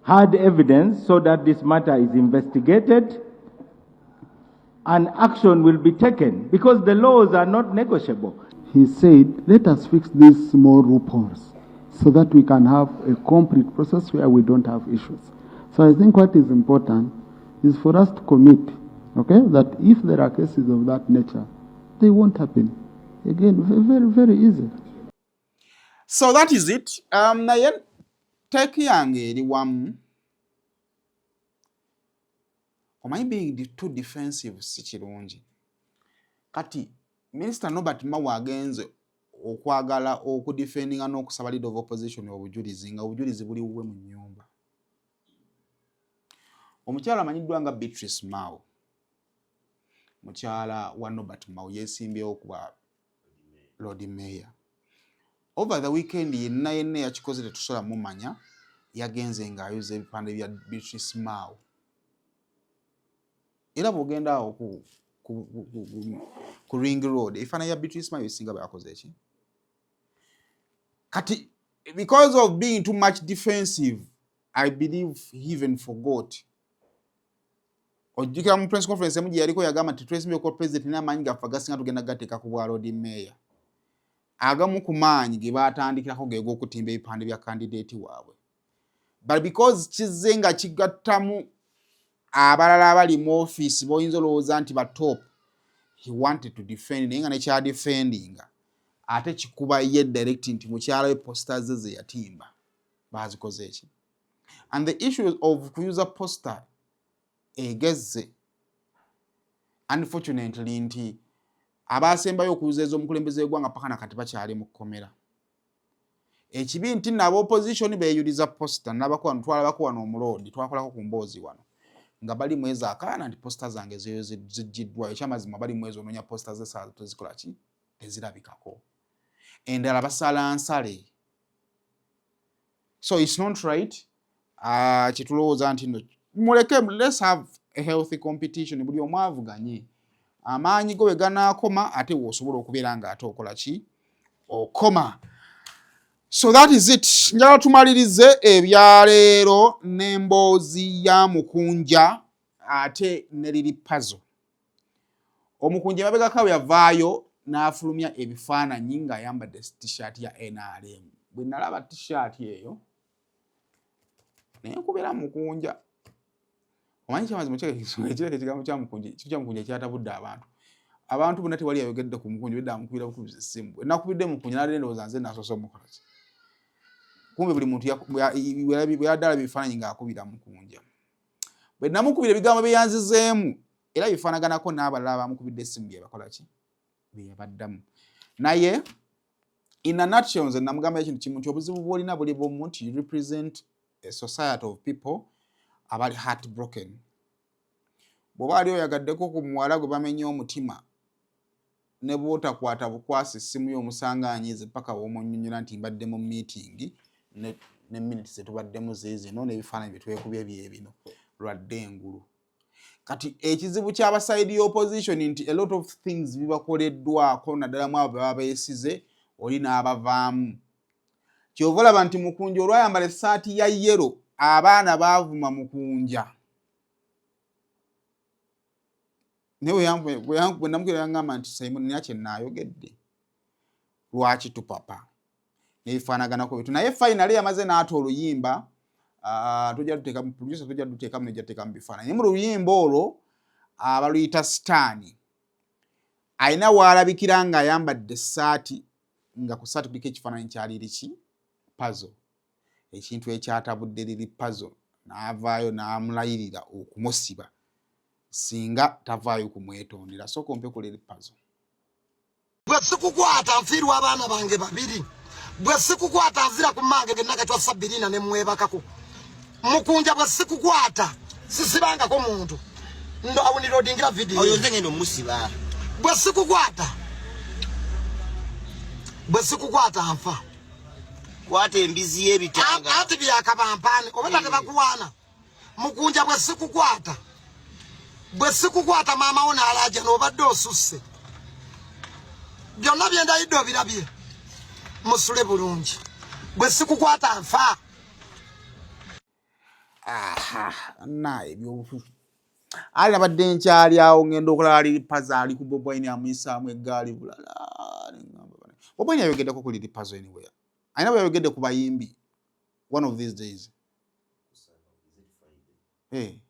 hard evidence, so that this matter is investigated and action will be taken, because the laws are not negotiable. He said, let us fix these small loopholes so that we can have a complete process where we don't have issues. So I think what is important is for us to commit, okay, that if there are cases of that nature, they won't happen. Again, very, very easy. So that is it. Naye take yange eri wamu. Omanyi being too defensive si kirungi. Kati Minister Norbert Mao agenze okwagala okudefendinga n'okusaba leader of opposition obujulizi nga obujulizi buli uwe mu nyumba. Omukyala amanyiddwa nga Beatrice Mao, mukyala wa Norbert Mao, yeesimbyewo kuba Lord Mayor. Over the weekend yenna yakikoze tetusobola mumanya, yagenze ng'ayuza ebipande bya Beatrice Mao. Era bw'ogenda awo ku Ring Road, ebifaananyi bya Beatrice Mao ebisinga byakoze ki? Kati, because of being too much defensive, I believe he even forgot. Ojjukira mu press conference emu gye yaliko yagamba nti twesimbyeko ko president n'amaanyi gaffe agasinga tugenda gateeka ku bwa Lord Mayor. Agamu ku maanyi ge baatandikirako ge g'okutimba ebipande bya candidate waabwe. But because kizze nga kigattamu abalala abali mu office boyinza olowooza nti ba top, he wanted to defend naye nga nekyadefendinga ate kikuba ye direct nti mukyala we posters ze yatimba bazikoze eki. And the issue of kuyuza poster egezze, unfortunately nti abasembayo okuyuza ez'omukulembeze w'eggwanga paka nakati bakyali mu kkomera. Ekibi nti nabo opposition beeyuliza poster n'abakuba twalabako wano omuloodi twakolako ku mboozi wano nga bali mwezi akaana nti poster zange zijjiddwayo. Ekyamazima bali mwezi onoonya poster z'essaawa tezikola ki? Tezirabikako. Endala basala nsale. So it's not right. Kyetulowooza nti no muleke, let's have a healthy competition. Buli omu avuganye. Amaanyi go bwe ganaakoma ate w'osobola okubeera ng'ate okola ki? Okoma. So that is it. Njala tumalirize ebyaleero n'emboozi ya Mukunja ate ne Lili Pazo. Omukunja mabegako bwe yavaayo n'afulumya ebifaananyi ng'ayambadde t-shirt ya NRM. Bwe nalaba t-shirt eyo naye nkubeera Mukunja. Omanyi kyamazima ekireke ekigambo kya Mukunja, kitu kya Mukunja kyatabudde abantu. Abantu bonna tewali ayogedde ku Mukunja bedda amukubira bukubiza essimu. Nakubidde Mukunja n'alende ndowooza nze nasoose omukola ki. Kumbe buli muntu bwe yaddala ebifaananyi ng'akubira Mukunja. Bwe namukubira ebigambo bye yanzizeemu era bifaanaganako n'abalala bamukubidde essimu bye bakola ki? Bye yabaddamu. Naye in a nutshell nze namugamba ekintu kimu nti obuzibu bw'olina buli bw'omu nti you represent a society of people abali heartbroken. Bw'oba ali oyagaddeko ku muwala gwe bamenya omutima ne bw'otakwata bukwasi essimu y'omusangaanyize paka w'omunnyonnyola nti mbadde mu meeting ne minutes zetubaddemu zeezino n'ebifaananyi bye twekubye byebino lwadde engulu. Kati ekizibu ky'abasaidi y'opposition nti a lot of things bibakoleddwako naddala mu abo baba beesize oli n'abavaamu. Kyova olaba nti Mukunja olwayambala essaati ya yellow abaana baavuma Mukunja. Naye bwe namukira yangamba nti Simon nakye naayogedde. Lwaki tupapa? Nebifaanaganako bitu. Naye finally yamaze n'ata oluyimba tujja tuteeka mu producer tujja tuteeka mu nejja tuteeka mu bifaananyi mu luyimba olwo abaluyita Sitaani alina waalabikira ng'ayambadde essaati nga ku ssaati kuliko ekifaananyi kya Lili Pazo ekintu ekyatabudde Lili Pazo n'avaayo n'amulayirira okumusiba singa tavaayo kumwetondera sooka ompe ku Lili Pazo. Bwe sikukwata nfiirwa abaana bange babiri bwe sikukwata nzira ku mmange gennakatwa Sabirina ne mwebakako Mukunja bwe sikukwata sisibangako muntu ndo awunirodingira video oyo nze ngendo musiba bwe sikukwata nfa kwata embizi y'ebitanga ati byakabampane obata tebakuwaana Mukunja bwe sikukwata maama wo n'alaja n'obadde osusse byonna byendayidde obirabye musule bulungi bwe sikukwata nfa. Naye ebyobufufu ali abadde nkyali awo ngenda okulaba Lili Pazo ali ku Bobi Wine amuyisaamu eggaali bulala. Bobi Wine ayogeddeko ku Lili Pazo anywhere ayina bwe yayogedde ku bayimbi one of these days. Naye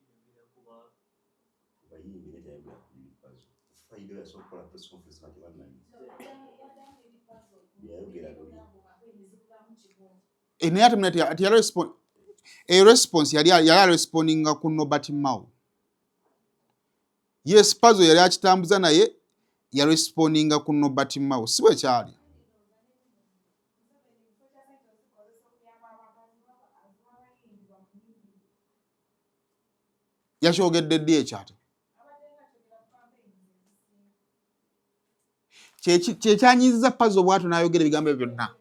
ate response yali respondinga ku Nobati Mao. Yes, Pazo yali akitambuza naye respondinga ku Nobati Mao si bwe kyali. Yakyogedde ddi ekyo ate kyekyanyiza Pazo bw'atyo n'ayogera ebigambo ebyo byonna.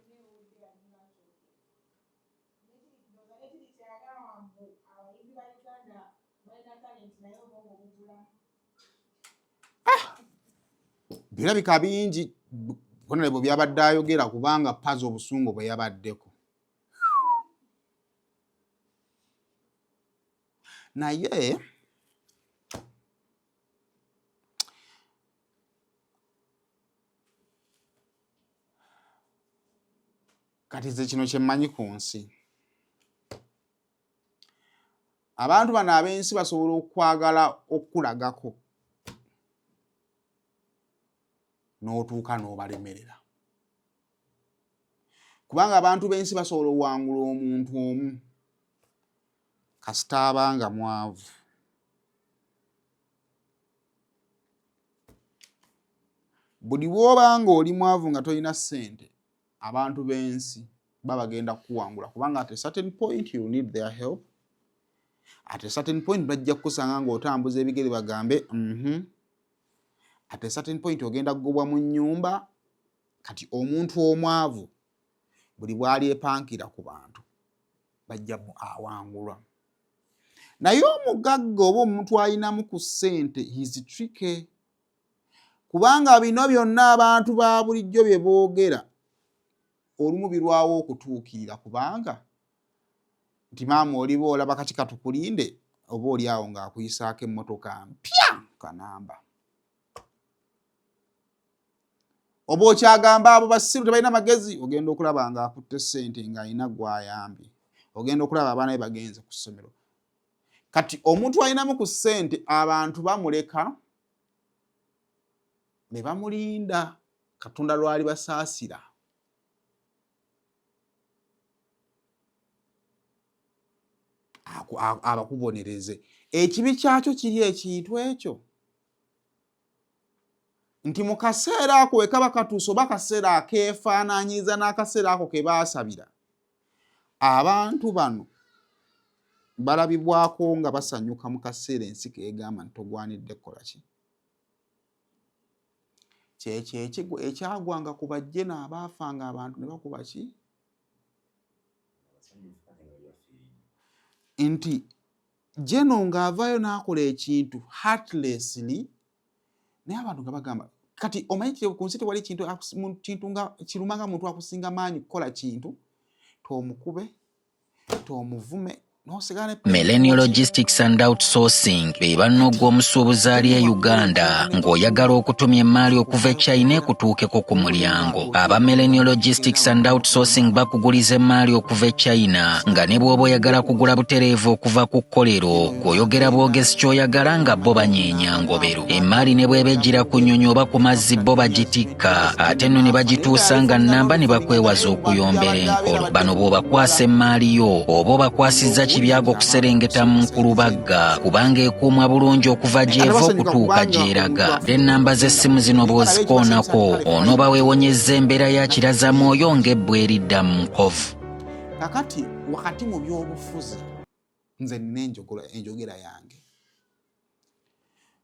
Birabika bingi bonna bwe byabadde ayogera kubanga Pazo obusungu bwe yabaddeko. Naye kati nze kino kye mmanyi ku nsi abantu bano ab'ensi basobola okwagala okukulagako n'otuuka n'obalemerera kubanga abantu b'ensi basobola owangula omuntu omu kasita abanga mwavu. Buli bw'obanga oli mwavu nga tolina ssente abantu b'ensi babagenda kuwangula kubanga at a certain point you need their help. At a certain point bajja kukusanga ng'otambuza ebigere bagambe At a certain point ogenda kugobwa mu nnyumba. Kati omuntu omwavu buli bwali epankira ku bantu bajja awangulwa. Naye omugagga oba omuntu ayinamu ku ssente his tricky kubanga bino byonna abantu ba bulijjo bye boogera olumu birwawo okutuukirira kubanga nti maama oli boolaba kati katukulinde oba oli awo ng'akuyisaako emmotoka mpya kanamba oba okyagamba abo basiru tebalina magezi ogenda okulaba ng'akutte ssente ng'alina gw'ayambye ogenda okulaba abaana be bagenze ku ssomero. Kati omuntu ayinamu ku ssente abantu bamuleka ne bamulinda Katonda lwali basaasira. Abakubonereze ekibi kyakyo kiri ekintu ekyo nti mu kaseera ako we kaba katuuse oba akaseera akeefaanaanyiza n'akaseera ako ke baasabira abantu bano balabibwako nga basanyuka mu kaseera ensi keegamba nti togwanidde kukola ki. Kyekyo ekyagwanga ku bajje n'abaafanga abantu ne bakuba ki nti Jeno ng'avaayo n'akola ekintu heartlessly naye abantu nga bagamba kati omanyi ku nsi tewali kintu nga kirumanga muntu akusinga maanyi kukola kintu tomukube tomuvume Millennial Logistics and Outsourcing be bannoggwa omusuubuzi ali e Uganda ng'oyagala okutumya emmaali okuva e China ekutuukeko ku mulyango. Aba Millennial Logistics and Outsourcing bakuguliza emmaali okuva e China nga ne bw'oba oyagala kugula butereevu okuva ku kkolero ng'oyogera bwogezi ky'oyagala nga bo banyeenya ngobero. Emmaali ne bw'eba ejjira ku nnyonyi oba ku mazzi bo bagitikka ate nno ne bagituusa nga nnamba ne bakwewaza okuyombera enkolo. Bano bw'obakwasa emmaali yo oba obakwasizza byago kuserengeta mu nkulubagga kubanga ekuumwa bulungi okuva gy'eva okutuuka gy'eraga. Ennamba z'essimu zino bw'ozikoonako onooba weewonyezza embeera ya kirazamwoyo ng'ebbwa eridda mu nkovu. Kakati wakati mu by'obufuzi nze nina enjogera yange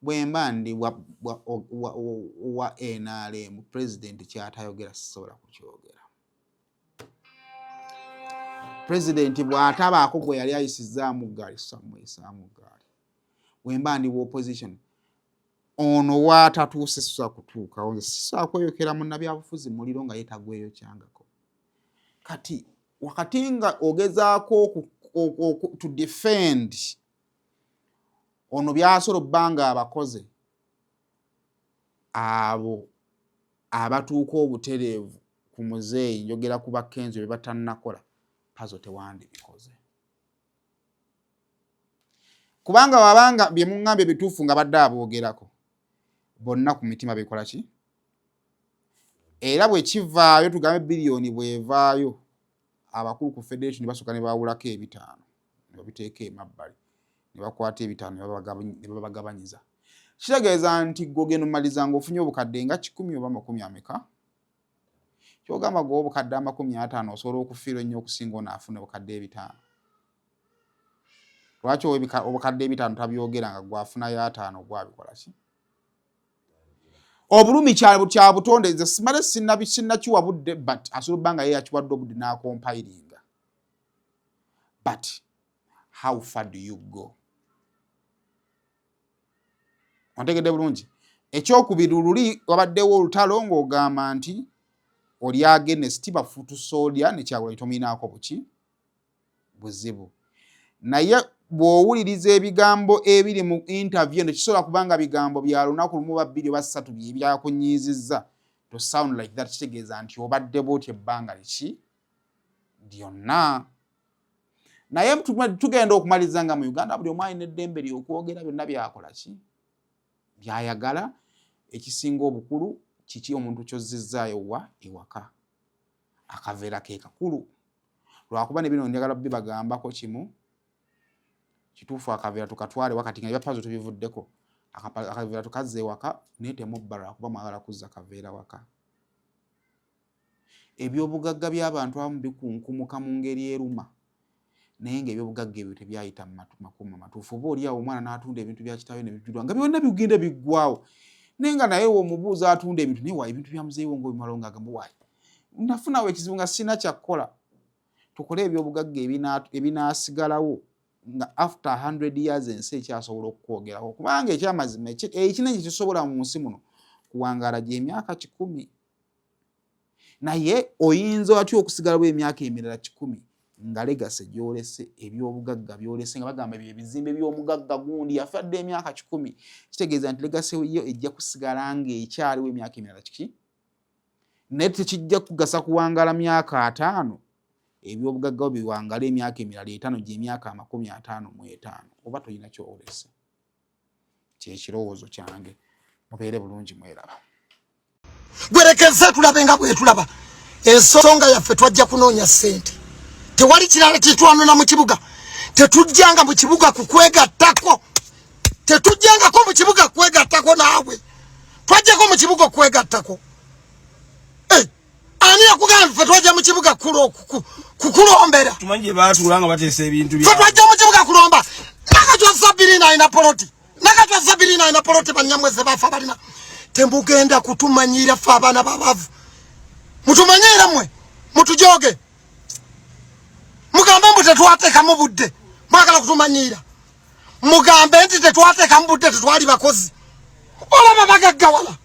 bwe mba ndi wa NRM pulezidenti ky'atayogera sisobola kukyogera. President bw'atabaako gwe yali ayisizaamu ggaali samwesaamu ggaali. Wemba ndi opposition ono waatatuuse sisa kutuukawo sisa kweyokera munnabyabufuzi muliro nga yeetagweyo kyangako. Kati wakati nga ogezaako to defend ono byasobola obbanga abakoze abo abatuuka obutereevu ku muzeeyi njogera ku bakkenzo bye batannakola Pazo tewandi bikoze. Kubanga wabanga bye mungambe bituufu nga badde aboogerako bonna ku mitima bikola ki? Era bwe kivaayo tugambe biliyoni bwevaayo abakulu ku federation basooka ne bawulako 5 ne babiteeka emabbali ne bakwata 5 ne babagabanyiza. Kitegeeza nti gogeno maliza ng'ofunye obukadde nga 10 oba 10 ameka. Kyogamba gwo obukadde 50 osobola okufiirwa ennyo okusinga onaafuna obukadde 5. Lwaki obukadde 5 tabyogera nga gwafunayo 5 gwabikola ki? Obulumi kya butonde nze simale sinnakiwa budde but asobola obbanga ye yakiwadde obudde n'akompiringa. But how far do you go? Ontegedde bulungi. Ekyokubiri luli wabaddewo olutalo ng'ogamba nti oli against bafutu soldier ne Kyagulanyi tominaako buki buzibu. Naye bw'owuliriza ebigambo ebiri mu interview nekisobola kubanga bigambo bya lunaku lumu oba 2 oba 3 byakunyiizizza to sound like that kitegeeza nti obadde bw'oti ebbanga liki lyonna. Naye tugenda okumaliza nga mu Uganda buli omu alina eddembe ly'okwogera byonna byakola ki byayagala. Ekisinga obukulu kiki omuntu kyozzizzaayo wa ewaka akaveera ke kakulu. Lwakuba ne bino njagala bibagambako kimu kituufu akaveera tukatwale wakati nga Pazo tubivuddeko akaveera tukazze ewaka naye temubbala lwakuba mwagala kuzza kaveera waka. Ebyobugagga by'abantu abamu bikunkumuka mu ngeri eruma naye ng'ebyobugagga ebyo tebyayita mu makuuma matuufu. Oba oli awo omwana n'atunda ebintu bya kitaawe ne bijjulwa nga byonna bigenda biggwawo. Nenga naye omubuuza atunda ebintu naye wa ebintu bya muzeeyi ngo bimalo nga agamba waayi nafunawo ekizibu nga sina kyakkola. Tukole ebyobugagga ebinaasigalawo nga after 100 years ensi ekyasobola okukwogeraho kubanga ekyamazima ekinene kitusobola mu nsi muno kuwangaala gy'emyaka 10. Naye oyinza watya okusigalawo emyaka emirala 10 nga legase gyolese ebyobugagga byolese nga bagamba ebizimbe by'omugagga gundi yafadde emyaka 10. Kitegeeza nti legase yo ejja kusigala ng'ekyaliwo emyaka emirala kiki naye tekijja kugasa kuwangaala myaka 5 ebyobugagga biwangala emyaka emirala 5 gy'emyaka 55 oba toyina kyolese. Kyekirowoozo kyange mubeere bulungi mweraba. Gwerekeze tulabe nga bwe tulaba ensonga yaffe twajja kunoonya ssente. Tewali kirala kitwanona mu kibuga. Tetujjanga mu kibuga kukwegattako. Tetujjangako mu kibuga kwegattako naawe. Twajjako mu kibuga kwegattako. Ani yakugamba ffe twajja mu kibuga kukulombera. Tumanyi baatulanga bateesa ebintu bya. Ffe twajja mu kibuga kulomba. Nakatwa Sabirina ina poloti. Nakatwa Sabirina ina poloti banyamweze bafa balina. Tembugenda kutumanyira ffe abaana babavu. Mutumanyira mwe. Mutujoge. Mugambe mbu tetwateeka mu budde mwagala kutumanyira. Mugambe nti tetwateeka mu budde tetwali bakozi. Olaba bagaggawala.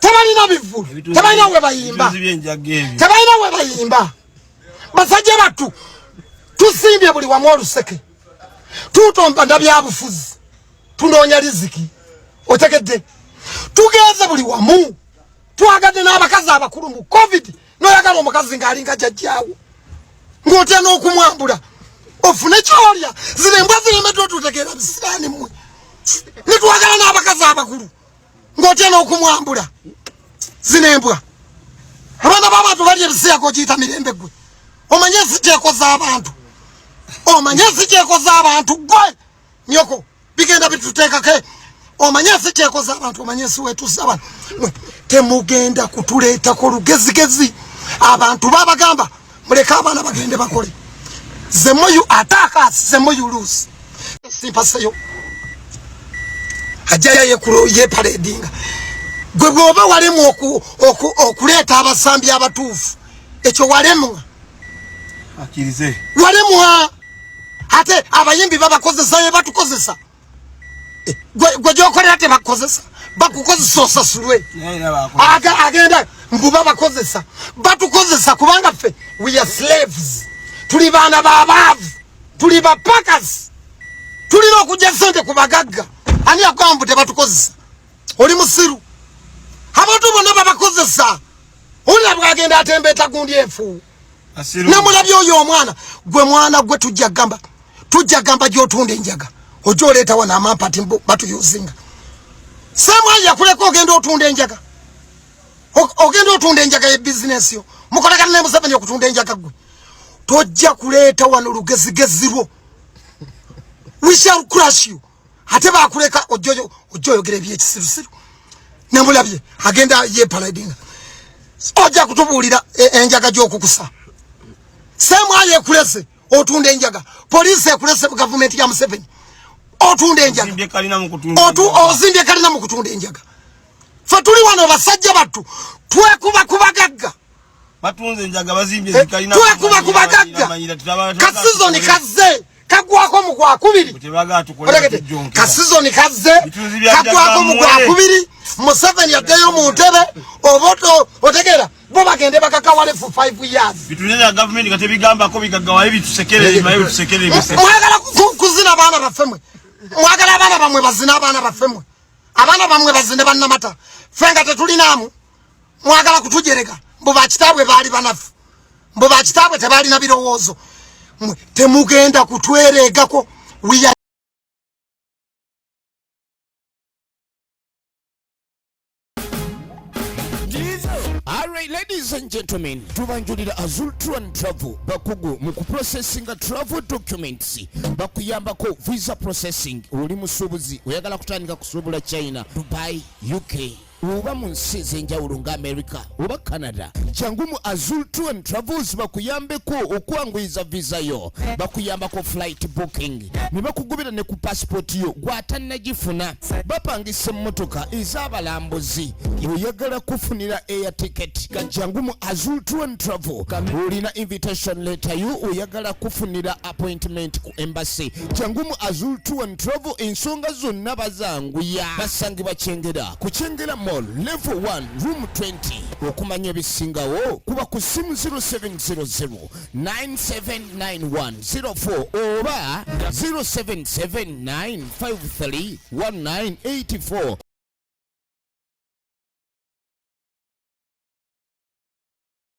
Tebalina bivulu. Tebalina we bayimba. Tebalina we bayimba. Basajja battu. tusimbye buli wamu oluseke tutomba ndabyabufuzi tunoonya riziki otegedde tugeze buli wamu twagadde n'abakazi abakulu mu covid noyagala omukazi ng'alinga jjajjaawo ng'otya n'okumwambula ofune kyolya zirembwa ziremedde otutegeera bisiraani mmwe nitwagala n'abakazi abakulu ng'otya n'okumwambula zinembwa abaana b'abantu bali ebisiyako kiyita mirembe gwe omanye sikyekoza abantu omanye sikyekoza abantu gwe nyoko bigenda bituteekake omanye sikyekoza abantu omanye siwetusa abantu temugenda kutuleetako lugezigezi abantu babagamba muleke abaana bagende bakole the more you attack us the more you lose simpaseyo ajaya ye paradinga gwe bwoba walemu okuleeta abasambi abatuufu ekyo walemwa akirize walemwa ate abayimbi babakozesa ye batukozesa gwe gyokolera tebakozesa bakukozesa osasulwe agenda mbuba bakozesa batukozesa kubanga ffe we are slaves tuli baana b'abaavu tuli bapakas tulina okujja sente ku bagagga ani agamba tebatukozesa oli musiru abantu bonna babakozesa olina bwagenda atembeeta gundi enfu namulabye oyo omwana gwe mwana gwe tujja gamba gy'otunda enjaga ojja oleetawo n'amampati batuyuzinga semwayi yakuleka ogenda otunda enjaga ye bizinesi yo mukolagana ne Museveni okutunda enjaga gwe tojja kuleeta wano lugezigezi lwo we shall crush you ate bakuleka ojja oyogera ebyekisirusiru namulabye agenda ye paradinga ojja kutubuulira enjaga gy'okukusa semwayi ekulese otunda enjaga poliisi ekulese gavumenti ya Museveni otunda enjaga ozimbye kalina mu kutunda enjaga fe tuli wano basajja battu twekuba kubagagga batunze enjaga bazimbye zikalina twekuba kubagagga kasizoni kazze kagwako mu gwakubiri kasizoni kazze kagwako mu gwakubiri Museveni yaddeyo mu ntebe oboto otegera bo bagende bakakawale for 5 years bitunya government katebigambako bigaggawaye bitusekere mayo tusekere mwagala kuzina abaana baffemwe mwagala abaana bamwe bazina abaana baffemwe abaana bamwe bazine bannamata fenga tetulinamu mwagala kutujereka mbo bakitabwe bali banafu mbo bakitabwe tebali na birowoozo temugenda kutweregako we Alright, ladies and gentlemen, tubanjulira Azul Tour and Travel bakugu mu processing travel documents bakuyambako visa processing uli musubuzi oyagala kutandika kusubula China, Dubai, UK uba mu nsi z'enjawulo nga America oba Canada jangu mu Azul Tour and Travels bakuyambeko okwanguyiza visa yo bakuyambako flight booking ne bakugubira ne ku passport yo gwatannagifuna bapangisa emmotoka ez'abalambuzi oyagala kufunira air ticket jangu mu Azul Tour and Travel olina invitation letter yo oyagala kufunira appointment ku embassy jangu mu Azul Tour and Travel ensonga zonna bazanguya basangibwa Kyengera ku Kyengera level 1 room 20 okumanya bisingawo kuba ku simu 0700 979104 oba 0779531984